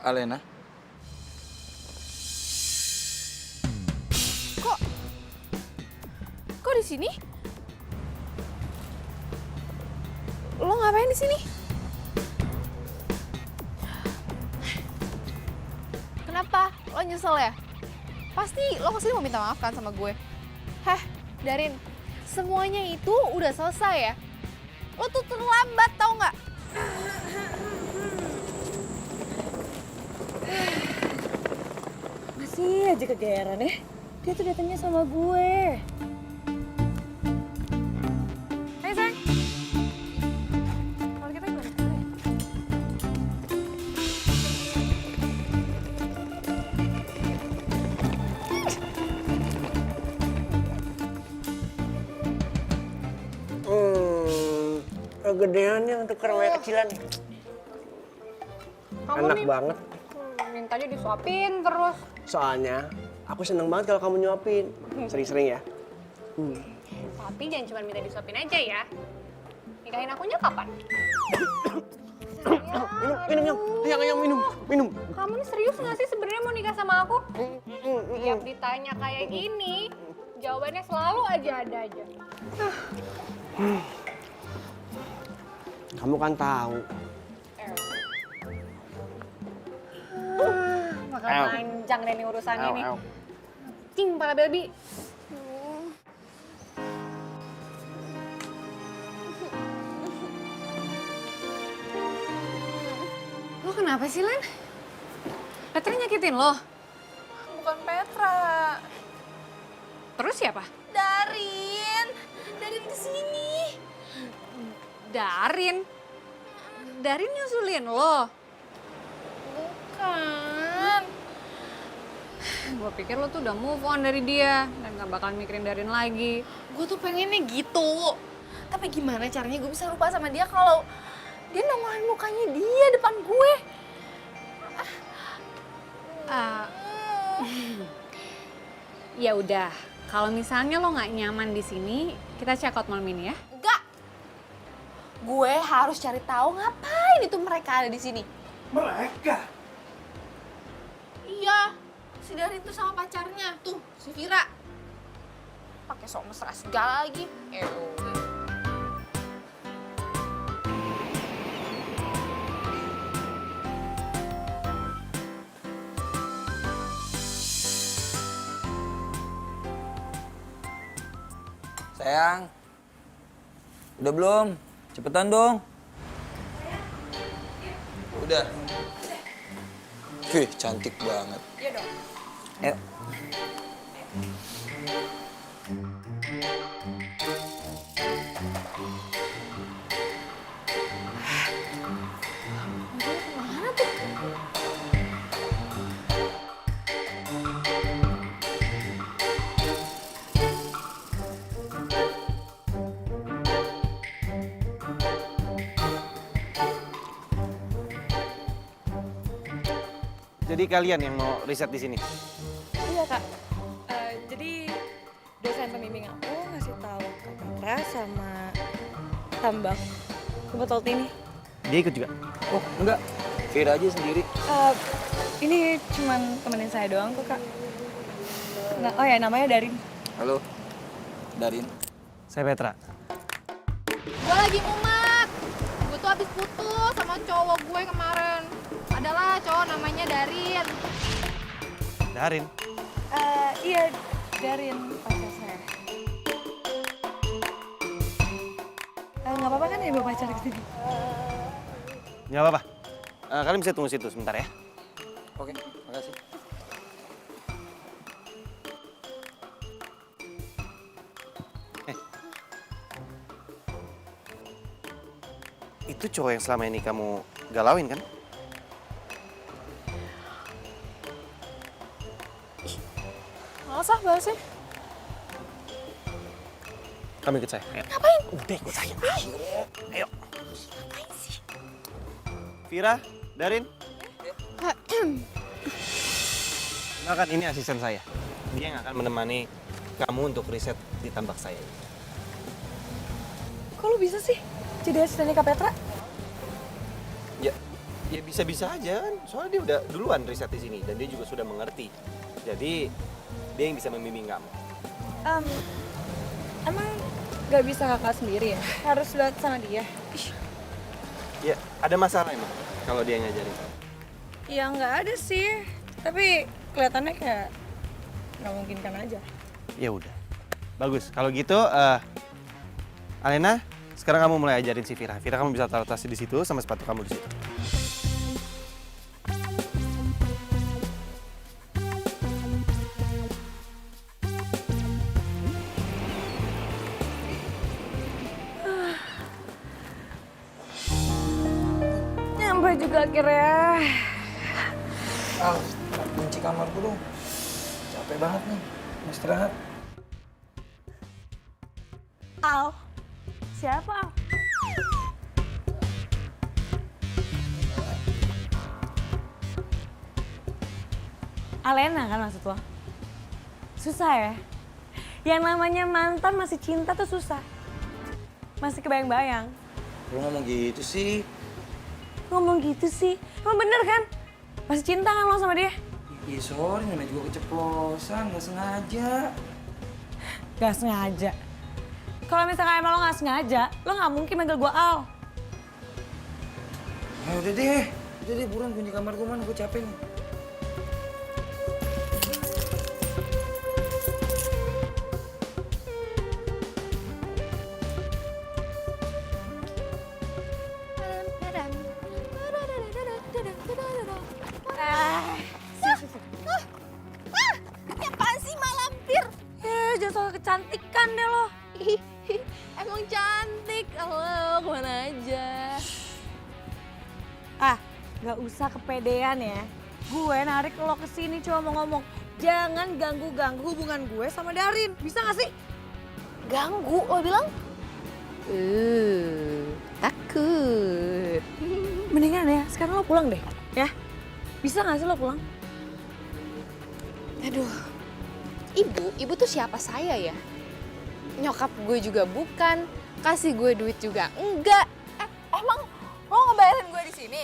Alena, Kok di sini? Lo ngapain di sini? Kenapa? Lo nyesel ya? Pasti lo kesini mau minta maaf kan sama gue? Heh, Darin, semuanya itu udah selesai ya? Lo tuh terlambat tau nggak? Masih aja kegeeran ya. Dia tuh datangnya sama gue. Hai sayang. Kalau kita gimana? Kegedeannya untuk remaja kecilan. Enak banget. Mintanya disuapin terus. Soalnya aku seneng banget kalau kamu nyuapin. Sering-sering ya. Tapi jangan cuma minta disuapin aja ya. Nikahin akunya kapan? Minum, minum. Kamu nih serius nggak sih sebenarnya mau nikah sama aku? Tiap ditanya kayak gini, jawabannya selalu aja ada aja. Kamu kan tahu. Bakal panjang deh nih urusannya nih. Cing, pala baby. Lo kenapa sih, Len? Petra nyakitin lo? Bukan Petra. Terus siapa? Darin. Darin kesini. Darin? Darin nyusulin lo? Bukan. Gue pikir lo tuh udah move on dari dia dan gak bakal mikirin Darin lagi. Gue tuh pengennya gitu. Tapi gimana caranya gue bisa lupa sama dia kalau dia nongolin mukanya dia depan gue. Ya udah, kalau misalnya lo nggak nyaman di sini, kita check out malam ini ya. Enggak. Gue harus cari tahu ngapain itu mereka ada di sini. Mereka? Iya, si Darin tuh sama pacarnya. Tuh, si Vira. Pakai sok mesra segala lagi. Sayang, udah belum? Cepetan dong. Udah. Wih, cantik banget. Iya dong. Ayo. Jadi kalian yang mau riset di sini? Iya kak. Jadi dosen pembimbing aku ngasih tahu Kak Petra sama Tambang tempat laut ini. Dia ikut juga? Oh, enggak. Vira aja sendiri. Ini cuman temenin saya doang kok kak. Nah, oh ya namanya Darin. Halo. Darin. Saya Petra. Gue lagi mumet. Gue tuh habis putus sama cowok gue kemarin. Adalah cowok namanya Darin. Darin? Iya, Darin pacar saya. Nggak apa-apa kan ya bawa pacar ke sini? Nggak apa-apa. Kalian bisa tunggu situ sebentar ya. Oke, makasih. Itu cowok yang selama ini kamu galauin kan? Males ah bahasnya. Kamu ikut saya. Ayo. Ngapain? Udah ikut saya. Ayo. Ngapain sih? Vira, Darin. Kenalkan ini asisten saya. Dia yang akan menemani kamu untuk riset di tambak saya. Kok lu bisa sih jadi asistennya Kak Petra? Ya bisa-bisa aja kan. Soalnya dia udah duluan riset di sini dan dia juga sudah mengerti. Jadi dia yang bisa membimbing kamu. Emang nggak bisa kakak sendiri ya? Harus lihat sama dia? Ya, ada masalah emang kalau dia ngajarin. Ya nggak ada sih. Tapi kelihatannya kayak nggak mungkin kan aja. Ya udah. Bagus. Kalau gitu, Alena, sekarang kamu mulai ajarin si Vira. Vira, kamu bisa taruh tasnya di situ sama sepatu kamu di situ. Nyampe juga akhirnya. Al, kunci kamarku dong. Capek banget nih, mau istirahat. Al. Siapa Al? Alena kan maksud lo? Susah ya? Yang namanya mantan masih cinta tuh susah. Masih kebayang-bayang. Lu ngomong gitu sih. Ngomong gitu sih? Emang bener kan? Masih cinta kan lo sama dia? Iya sorry, namanya juga keceplosan, gak sengaja. Gak sengaja. Kalau misalkan emang lo gak sengaja, lo gak mungkin manggil gue Al. Nah, udah deh buruan kunci kamar gue mana, gue capek nih. Apaan sih Mak Lampir? Jangan soal kecantikan deh lo. Emang cantik. Halo, kemana aja? Gak usah kepedean ya. Gue narik lo kesini cuma mau ngomong, jangan ganggu-ganggu hubungan gue sama Darin. Bisa gak sih? Ganggu, lo bilang? Takut. Mendingan ya, sekarang lo pulang deh. Ya? Bisa gak sih lo pulang? Aduh, ibu tuh siapa saya ya? Nyokap gue juga bukan, kasih gue duit juga enggak. Emang lo ngebayarin gue di sini?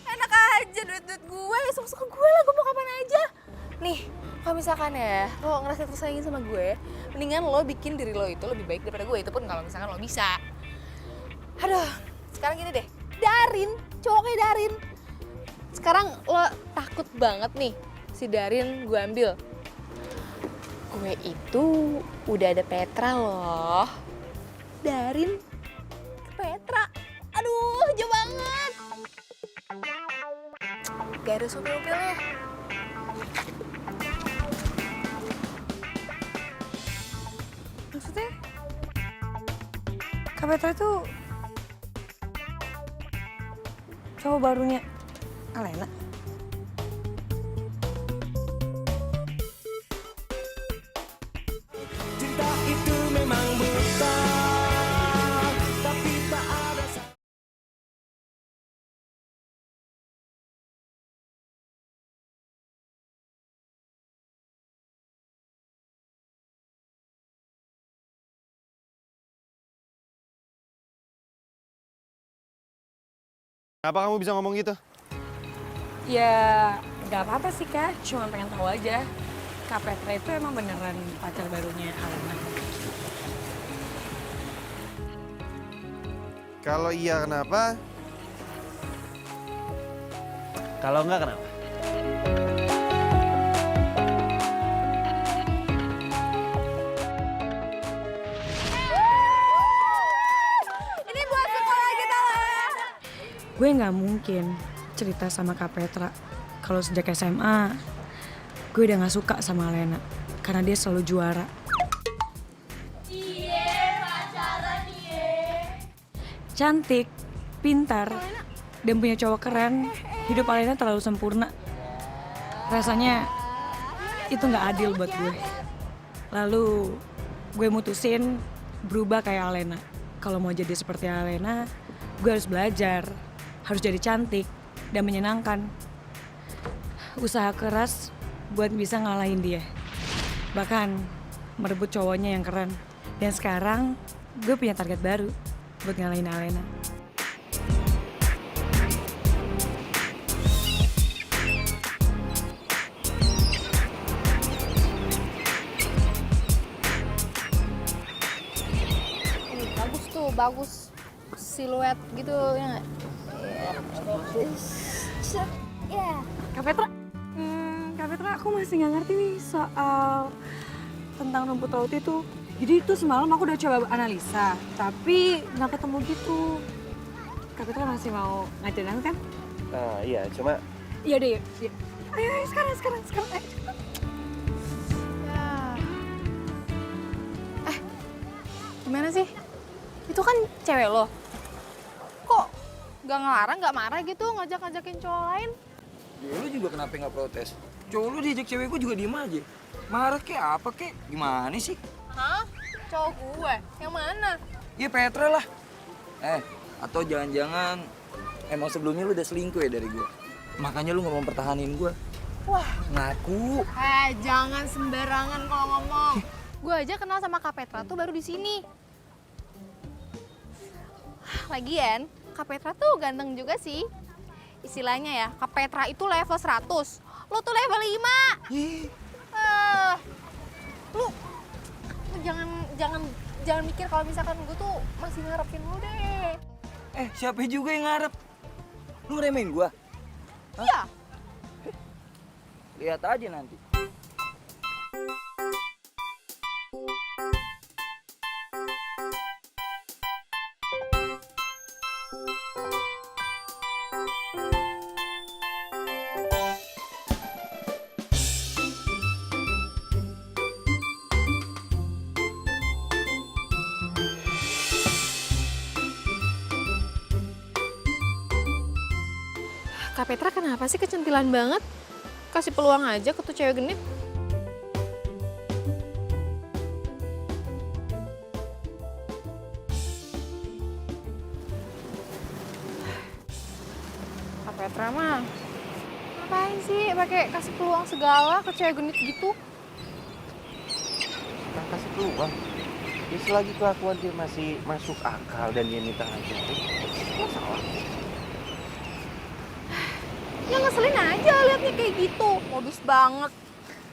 Enak aja duit-duit gue, suka-suka gue lah, gue mau kapan aja. Nih, kalau misalkan ya lo ngerasa tersayangin sama gue, mendingan lo bikin diri lo itu lebih baik daripada gue, itu pun kalau misalkan lo bisa. Aduh, sekarang gini deh, Darin, cowoknya Darin. Sekarang lo takut banget nih si Darin gue ambil. Gue itu udah ada Petra loh. Darin ke Petra. Aduh, jauh banget. Gak ada supil-upilnya. Maksudnya? Kak Petra itu cowok barunya Alena. Cinta itu memang buta, tapi tak ada. Kenapa kamu bisa ngomong gitu? Ya, gak apa-apa sih Kak. Cuma pengen tahu aja. Kak Petra itu emang beneran pacar barunya Alena. Kalau iya kenapa? Kalau enggak kenapa? Ini buat sekolah kita lah. Gue nggak mungkin cerita sama Kak Petra kalau sejak SMA gue udah nggak suka sama Alena karena dia selalu juara. Cantik, pintar, dan punya cowok keren. Hidup Alena terlalu sempurna. Rasanya itu nggak adil buat gue. Lalu gue mutusin berubah kayak Alena. Kalau mau jadi seperti Alena, gue harus belajar, harus jadi cantik dan menyenangkan. Usaha keras buat bisa ngalahin dia. Bahkan merebut cowoknya yang keren. Dan sekarang gue punya target baru buat ngalahin Alena. Bagus tuh, bagus. Siluet gitu ya nggak? Ya. Kak Petra? Kak Petra, aku masih nggak ngerti nih soal tentang rumput laut itu. Jadi itu semalam aku udah coba analisa, tapi nggak ketemu gitu. Kak Petra masih mau ngajarin aku kan? Iya, cuma Iya deh, yuk. Ayo, sekarang. Ayo. Gimana sih? Itu kan cewek lo. Kok gak ngelarang, gak marah gitu ngajak-ngajakin cowok lain? Ya lu juga kenapa nggak protes? Cowok lu diajak cewek gue juga diem aja. Marah kek apa kek? Gimana sih? Hah? Cowok gue? Yang mana? Ya Petra lah. Atau jangan-jangan emang sebelumnya lu udah selingkuh ya dari gue? Makanya lu nggak mau mempertahanin gue. Wah. Ngaku. Jangan sembarangan kalau ngomong. Gue aja kenal sama Kak Petra tuh baru di sini. Lagian, Kak Petra tuh ganteng juga sih. Istilahnya ya, Kak Petra itu level 100. Lo tuh level 5. Lu jangan mikir kalau misalkan gue tuh masih ngarepin lu deh. Siapa juga yang ngarep? Lu remehin gue? Iya. Lihat aja nanti. Kak Petra kenapa sih kecentilan banget? Kasih peluang aja ke tuh cewek genit. Kak Petra mah ngapain sih pakai kasih peluang segala ke cewek genit gitu? Nah, kasih peluang. Ya selagi kelakuan dia masih masuk akal dan dia minta ngajarin, nggak salah. Ya ngeselin aja liatnya kayak gitu, modus banget.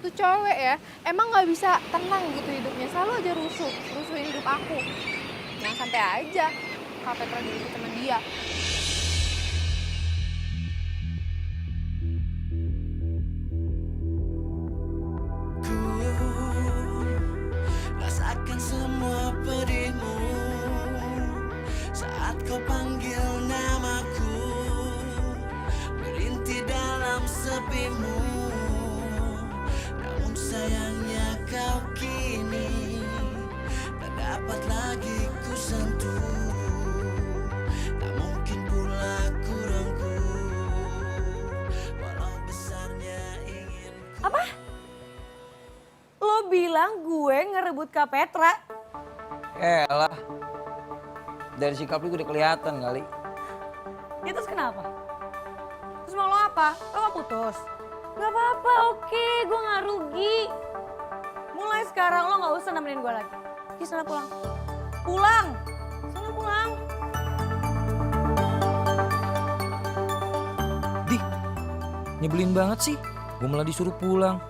Tuh cewek ya, emang nggak bisa tenang gitu hidupnya, selalu aja rusuhin hidup aku. Jangan sampai aja Kak Petra dulu sama dia. Rasakan semua pedihmu saat kau panggil namaku, merintih dalam sepimu. Namun sayangnya kau kini tak dapat lagi ku sentuh. Tak mungkin pula ku rangkul, walau besarnya ingin ku. Apa? Lo bilang gue ngerebut Kak Petra? Elah. Dari sikap lu udah kelihatan kali. Ya terus kenapa? Terus mau lo apa? Lo mau putus? Gak apa-apa, oke, gue gak rugi. Mulai sekarang lo gak usah nemenin gue lagi. Oke, sana pulang. Pulang! Sana pulang. Dih, nyebelin banget sih. Gue malah disuruh pulang.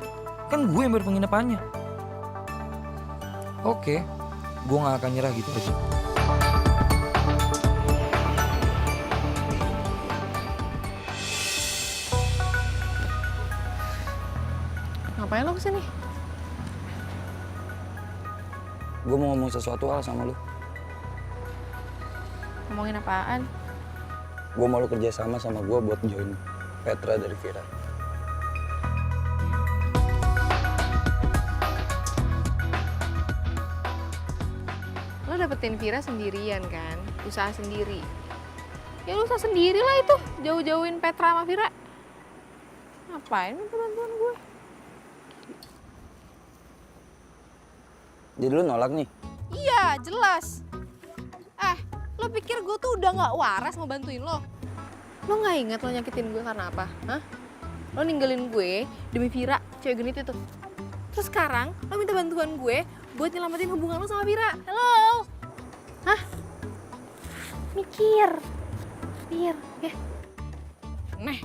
Kan gue yang berpenginapannya. Oke, gue gak akan nyerah gitu aja. Ngapain lo kesini? Gue mau ngomong sesuatu hal sama lu. Ngomongin apaan? Gue mau lu kerja sama gue buat join Petra dari Vira. Lo dapetin Vira sendirian kan? Usaha sendiri. Ya lo usaha sendiri lah itu, jauh-jauhin Petra sama Vira. Ngapain minta bantuan gue? Jadi lu nolak nih? Iya, jelas. Lo pikir gue tuh udah gak waras mau bantuin lo? Lo gak inget lo nyakitin gue karena apa? Hah? Lo ninggalin gue demi Vira, cewek genit itu. Terus sekarang lo minta bantuan gue buat nyelamatin hubungan lo sama Vira. Hello? Hah? Mikir. Ya. Neh.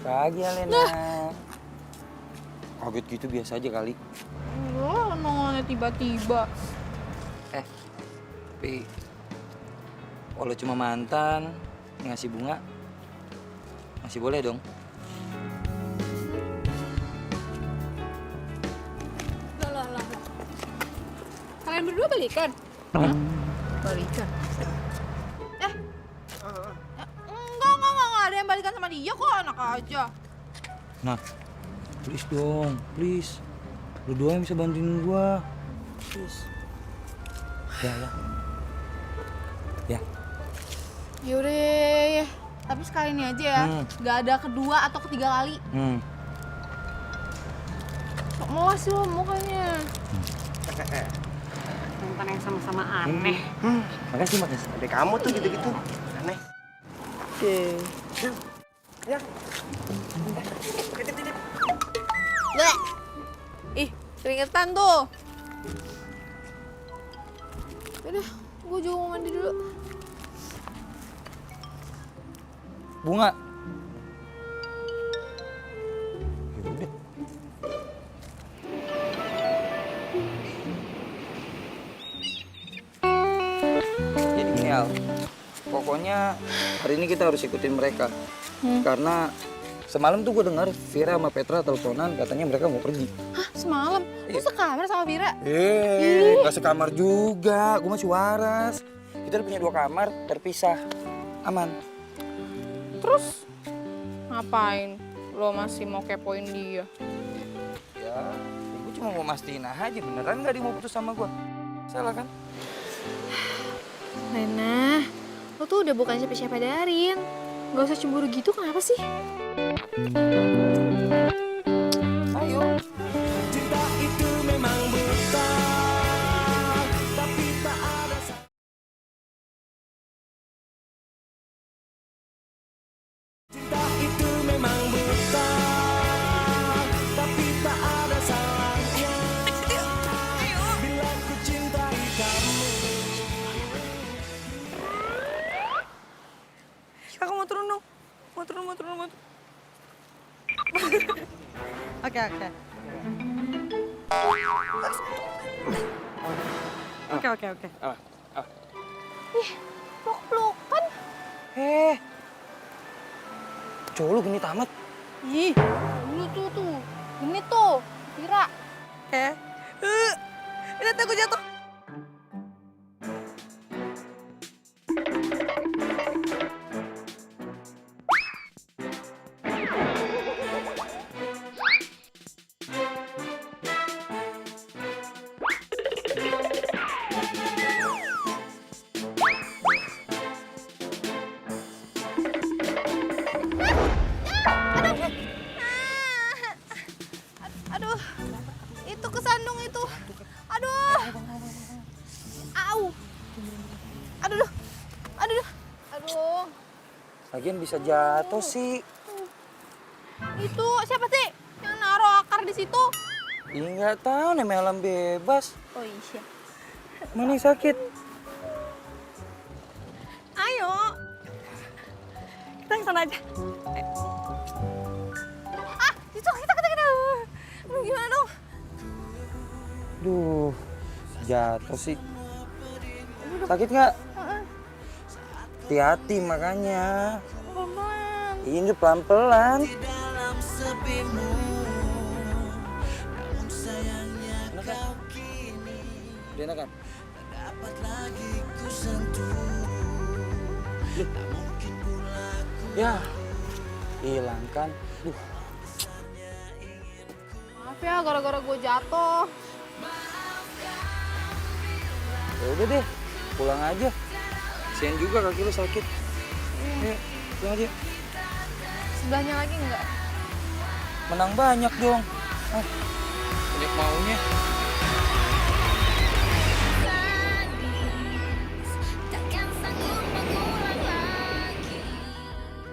Pagi Alena. Kaget gitu biasa aja kali. Lo nongolnya tiba-tiba. Tapi kalau cuma mantan ngasih bunga masih boleh dong. Lah. Kalian berdua balikan? Balikan? Enggak ada yang balikan sama dia kok, enak aja. Nah, please dong, please. Lu doang yang bisa bantuin gua. Please. Ya. Yaudah, ya. Tapi sekali ini aja ya, nggak ada kedua atau ketiga kali. Sok melas sih lo mukanya. Mantan yang sama-sama aneh. Makasih. Adek kamu tuh gitu-gitu. Aneh. Ya. Bleh. Ih, keringetan tuh. Udah, gue juga mau mandi dulu. Bunga. Yaudah. Jadi gini Al, pokoknya hari ini kita harus ikutin mereka. Karena semalam tuh gue dengar Vira sama Petra teleponan katanya mereka mau pergi. Hah, semalam? Lu sekamar sama Vira? Gak sekamar juga, gue masih waras. Kita udah punya 2 kamar, terpisah. Aman. Terus ngapain? Lo masih mau kepoin dia? Ya, gue cuma mau mastiin aja beneran gak dia mau putus sama gue. Salah kan? Lena, lo tuh udah bukan siapa-siapa Darin. Gak usah cemburu gitu, kenapa sih? Ayo. Cinta itu memang buta, tapi tak ada. Cinta itu memang buta, tapi tak ada salahnya. Bila ku cintai kamu. Kakak mau turun dong. Mau turun. Oke. Oke. Ih, peluk-pelukan. Cowok lu gini tamat. Ih, dulu tuh. Ini tuh, Vira. Lihat aku jatuh. Aduh, itu kesandung itu. Aduh. Au. Aduh. Lagian bisa jatuh sih. Itu siapa sih yang naruh akar di situ? Ih, nggak tahu namanya alam bebas. Oh iya. Mana yang sakit? Ayo. Kita ke sana aja. Itu kita. Aduh, gimana dong? Duh, jatuh sih. Sakit nggak? Hati-hati makanya. Pelan-pelan. Ini pelan-pelan. Dalam sepimu, namun sayangnya kau kini Udah enak kan? tak dapat lagi ku sentuh. Tak mungkin pula ku Ya, hilang kan? Duh, Maaf ya, gara-gara gue jatuh. ya udah deh, pulang aja. Kasian juga kaki lu sakit. Ayo, pulang aja. Sebelahnya lagi enggak? Menang banyak dong. Banyak maunya.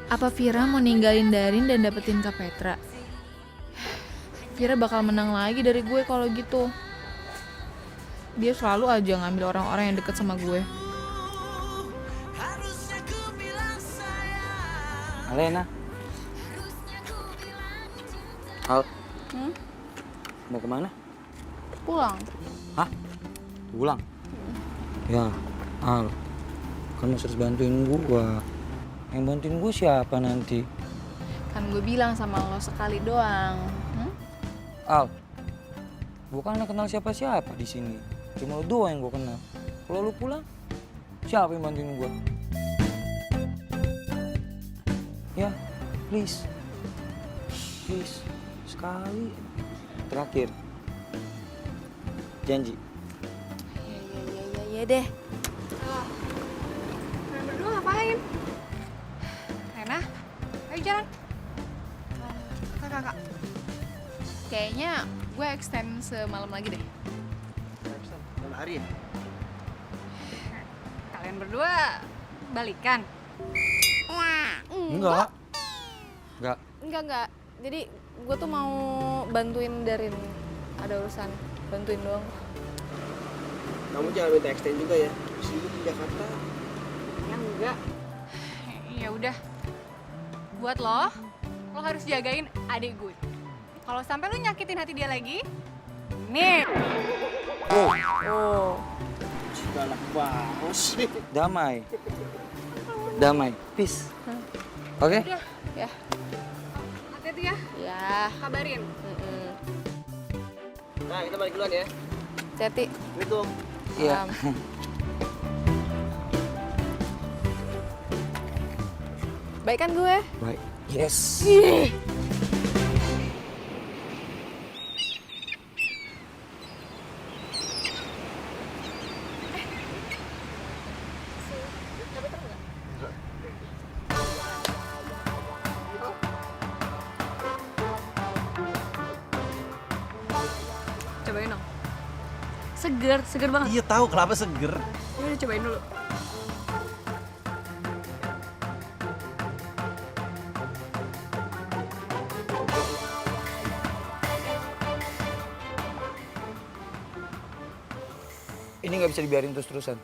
Apa Vira mau ninggalin Darin dan dapetin Kak Petra? Vira bakal menang lagi dari gue kalau gitu. Dia selalu aja ngambil orang-orang yang deket sama gue. harusnya ku bilang sayang. Alena, Al, mau kemana? Pulang. Hah? Pulang? Ya, Al, kan harus bantuin gua. Yang bantuin gua siapa nanti? Kan gue bilang sama lo sekali doang. Al, gua kan nggak kenal siapa-siapa di sini. Cuma lu doang yang gua kenal. Kalau lu pulang, siapa yang bantuin gua? Ya, please. Please, sekali. Terakhir. Janji. Iya deh. Kalian berdua ngapain? Rena, ayo jalan. Kakak. Kayaknya gue extend semalam lagi deh. Malam hari ya? Kalian berdua balikan? Enggak. Enggak. Jadi gue tuh mau bantuin Darin. Ada urusan, bantuin doang. Kamu jangan minta extend juga ya. Sibuk di Jakarta. Ya enggak. Ya udah. Buat lo harus jagain adik gue. Kalau sampai lo nyakitin hati dia lagi, nih. Oh. Galak banget sih. Damai. Peace. Oke? Udah, ya. Hati-hati ya. Ya. Kabarin. Nah, kita balik duluan ya. Hati-hati. Assalamualaikum. Iya. Baik kan gue? Baik. Yes. Cobain dong. Seger banget. Iya tahu kenapa seger. Udah cobain dulu. Ini nggak bisa dibiarin terus-terusan.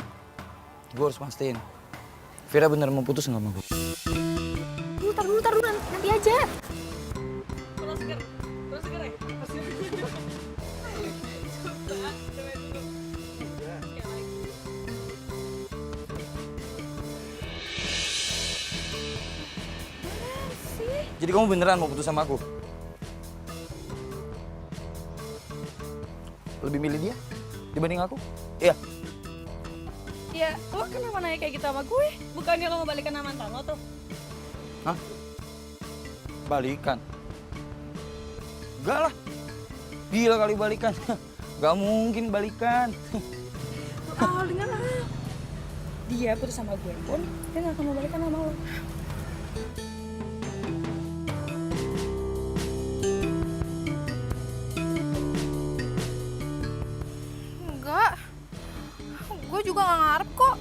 Gue harus pastiin. Vira bener mau putus nggak sama gue? Tar dulu, nanti aja. Kurang seger ya? Jadi kamu beneran mau putus sama aku? Lebih milih dia dibanding aku? Iya. Ya, lo kenapa nanya kayak gitu sama gue? Bukannya lo mau balikan sama mantan lo tuh? Hah? Balikan? Enggak lah. Gila kali balikan. Gak mungkin balikan. Dengar lah. Dia putus sama gue pun, dia gak akan mau balikan sama lo. Enggak. Gue juga gak ngarep kok.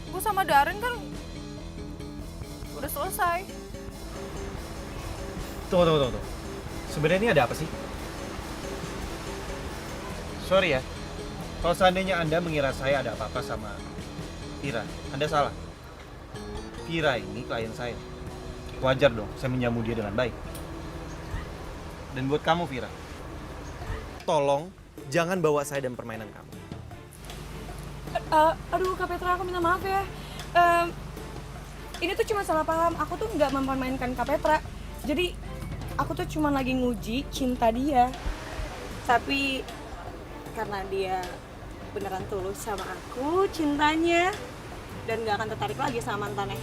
Gue sama Darin kan udah selesai. Tunggu. Sebenarnya ini ada apa sih? Sorry ya, kalau seandainya Anda mengira saya ada apa-apa sama Vira, Anda salah. Vira ini klien saya. Wajar dong saya menjamu dia dengan baik. Dan buat kamu Vira, tolong jangan bawa saya dalam permainan kamu. Aduh Kak Petra, aku minta maaf ya. Ini tuh cuma salah paham, aku tuh nggak mempermainkan Kak Petra. Jadi aku tuh cuma lagi nguji cinta dia. Tapi karena dia beneran tulus sama aku cintanya dan gak akan tertarik lagi sama mantannya.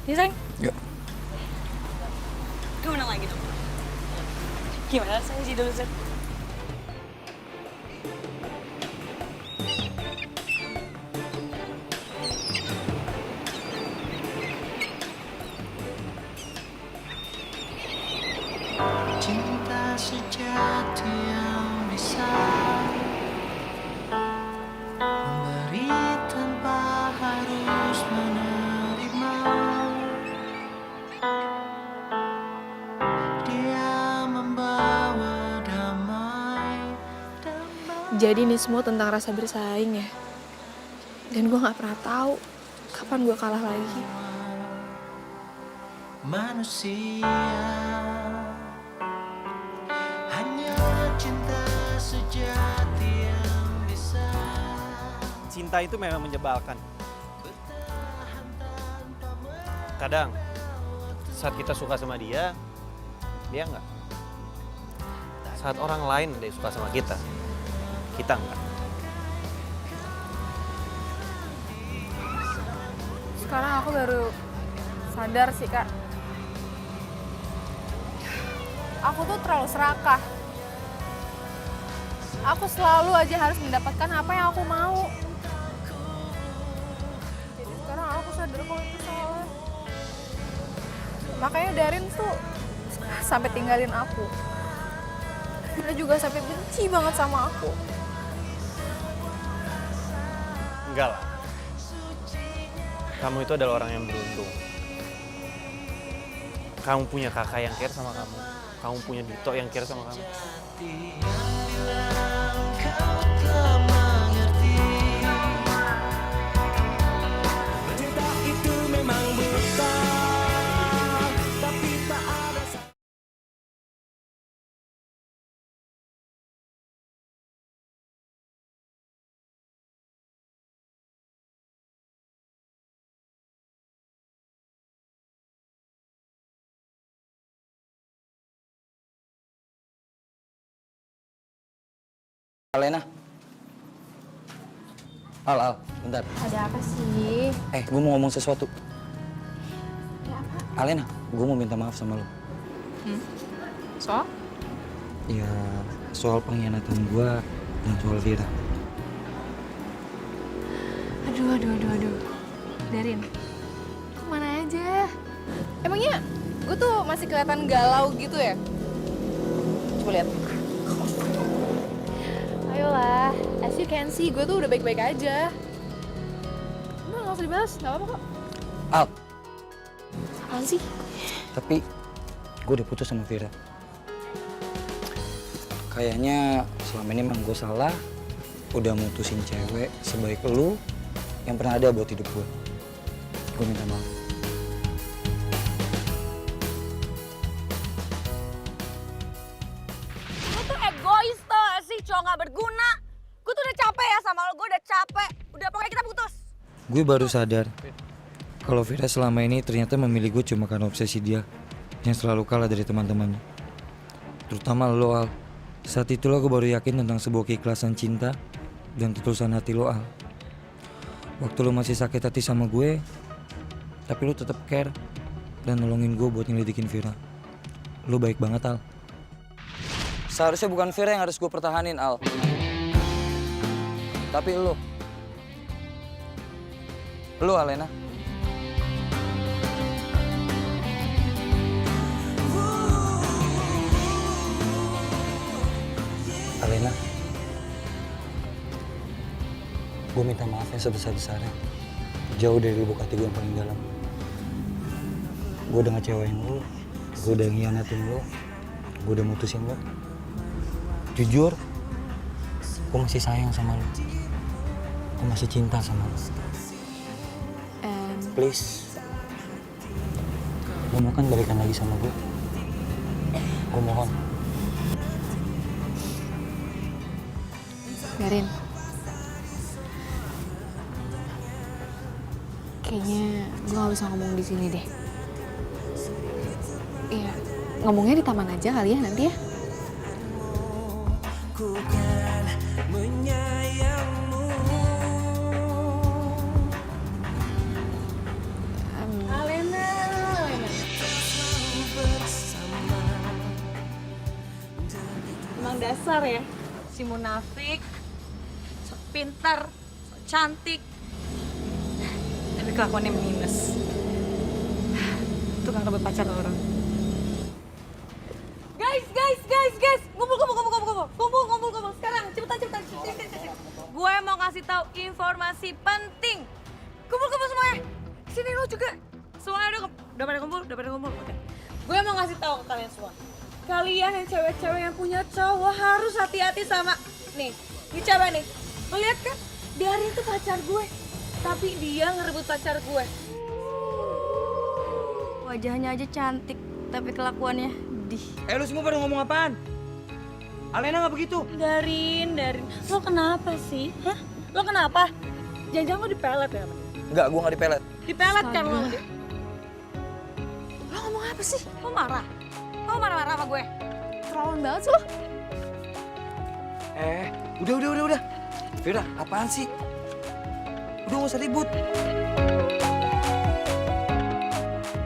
Ini sayang? Yuk. Gue menang lagi dong. Gimana saya sih dulu, Zed? Cinta sejati yang bisa memberi tanpa harus menerima. Dia membawa damai. Jadi ini semua tentang rasa bersaing ya? Dan gue gak pernah tahu kapan gue kalah lagi. Manusia hanya cinta sejati yang bisa. Cinta itu memang menyebalkan. Kadang saat kita suka sama dia enggak. Saat orang lain dia suka sama kita enggak. Sekarang aku baru sadar sih, Kak. Aku tuh terlalu serakah. Aku selalu aja harus mendapatkan apa yang aku mau. Jadi sekarang aku sadar kalau itu salah. Makanya Darin tuh sampai tinggalin aku. Dia juga sampai benci banget sama aku. Enggak lah. Kamu itu adalah orang yang beruntung. Kamu punya kakak yang care sama kamu. Kamu punya Dito yang care sama kamu. Cinta itu memang buta, tapi tak ada. Alena. Al, bentar. Ada apa sih? Gue mau ngomong sesuatu. Ya apa? Alena, gue mau minta maaf sama lo. Soal? Ya, soal pengkhianatan gue dan soal Vira. Aduh. Darin, kemana aja? Emangnya gue tuh masih kelihatan galau gitu ya? Coba lihat. Ayolah, as you can see, gue tuh udah baik-baik aja. Udah, gak usah dibahas, gak apa-apa kok. Al, Apaan sih? tapi gue udah putus sama Vira. Kayaknya selama ini emang gue salah, udah mutusin cewek sebaik lu yang pernah ada buat hidup gue. Gue minta maaf. Lu tuh egois tau gak sih, cowok gak berguna. Gue tuh udah capek ya sama lo, gue udah capek. Udah pokoknya kita putus. Gue baru sadar kalau Vira selama ini ternyata memilih gue cuma karena obsesi dia yang selalu kalah dari teman-temannya. Terutama lo, Al. Saat itulah gue baru yakin tentang sebuah keikhlasan cinta dan ketulusan hati lo, Al. Waktu lo masih sakit hati sama gue, tapi lo tetap care dan nolongin gue buat nyelidikin Vira. Lo baik banget, Al. Seharusnya bukan Vira yang harus gue pertahanin, Al. Tapi lo. Lo, Alena. Alena, gue minta maaf ya sebesar-besarnya. Jauh dari lubuk hati gue yang paling dalam. Gue udah ngecewain lo, gue udah ngianatin lo, gue udah mutusin lo. Jujur, gue masih sayang sama lo. Gue masih cinta sama lo. Please, lo mau kan balikan lagi sama gue? Gue mohon. Darin, kayaknya gue gak bisa ngomong di sini deh. Iya, ngomongnya di taman aja kali ya nanti ya. Ku kan menyayangmu. Alena. Emang dasar ya, si munafik. Sok pintar, sok cantik. Tapi kelakuannya minus. Tukang rebut pacar orang. Guys, ngumpul sekarang, cepetan. Gue mau kasih tahu informasi penting. Kumpul semuanya. Sini lo juga. Semuanya udah pada kumpul. Oke. Gue mau ngasih tahu ke kalian semua. Kalian yang cewek-cewek yang punya cowok harus hati-hati sama nih cewek nih. Lo lihat kan? Darin itu pacar gue. Tapi dia ngerebut pacar gue. Wajahnya aja cantik, tapi kelakuannya dih. Lu semua pada ngomong apaan? Alena nggak begitu? Darin. Lo kenapa sih? Hah? Lo kenapa? Jangan-jangan lo dipelet ya? Enggak, gua nggak dipelet. Dipelet kan lo? Lo ngomong apa sih? Lo marah? Lo marah-marah sama gue? Terlaluan banget sih lo. Udah. Vira, apaan sih? Udah nggak usah ribut.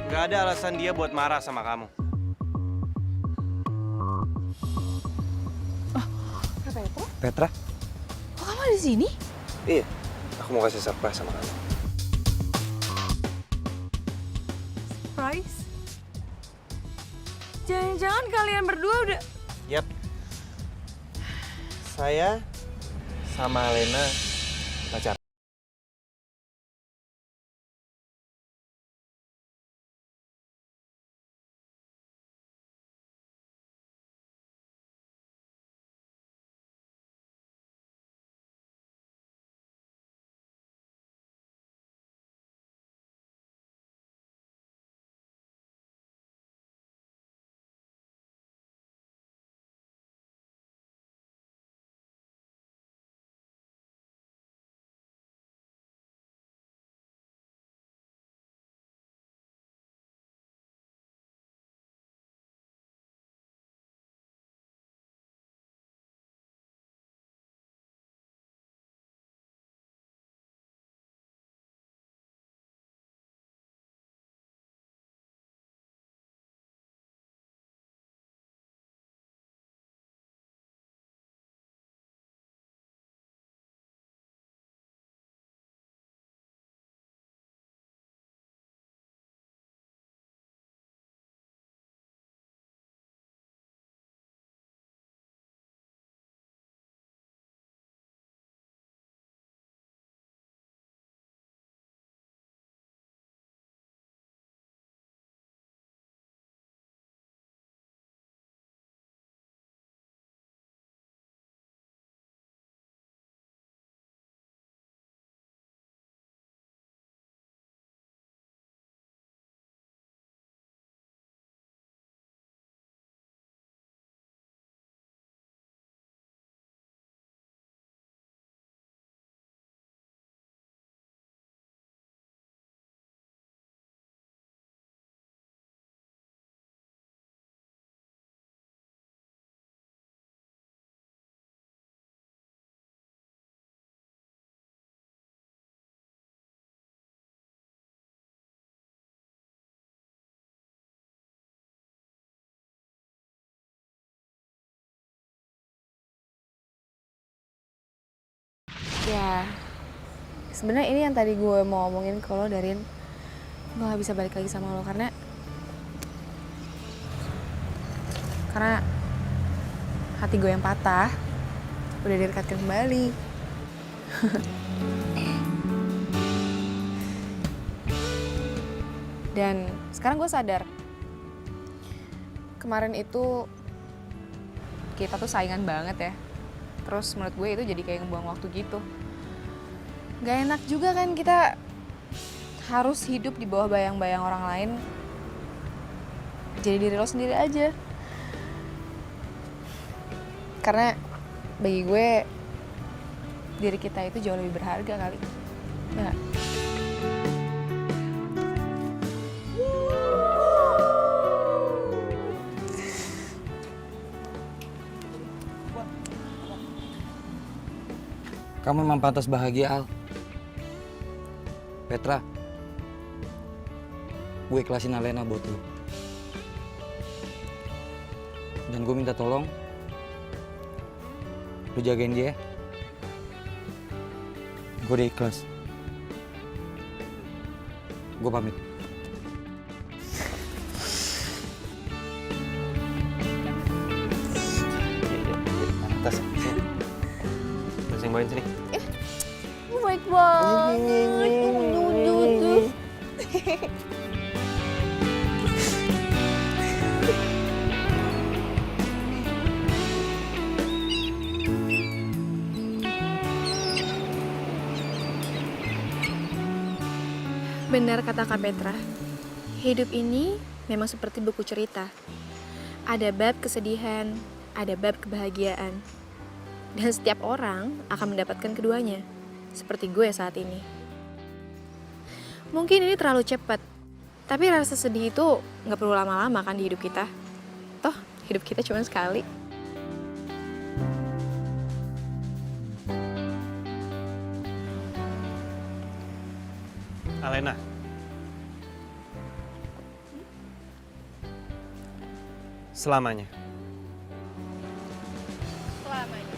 Gak ada alasan dia buat marah sama kamu. Petra? Kok kamu ada di sini? Iya, aku mau kasih surprise sama kamu. Surprise? Jangan-jangan kalian berdua udah... Yap. Saya sama Alena pacaran. Ya, sebenarnya ini yang tadi gue mau ngomongin ke lo, Darin. Gue gak bisa balik lagi sama lo karena hati gue yang patah udah direkatkan kembali. Dan sekarang gue sadar kemarin itu kita tuh saingan banget ya. Terus menurut gue itu jadi kayak ngebuang waktu gitu. Gak enak juga kan kita harus hidup di bawah bayang-bayang orang lain. Jadi diri lo sendiri aja. Karena bagi gue diri kita itu jauh lebih berharga kali. Ya. Kamu memang pantas bahagia, Al. Petra, gue ikhlasin Alena buat lu. Dan gue minta tolong, lu jagain dia. Gue udah ikhlas. Gue pamit. Tas. Terus yang bawain sini. Baik banget. Benar kata Kak Petra, hidup ini memang seperti buku cerita. Ada bab kesedihan, ada bab kebahagiaan. Dan setiap orang akan mendapatkan keduanya, seperti gue saat ini. Mungkin ini terlalu cepat, tapi rasa sedih itu nggak perlu lama-lama kan di hidup kita. Toh, hidup kita cuma sekali. Alena. Selamanya. Selamanya.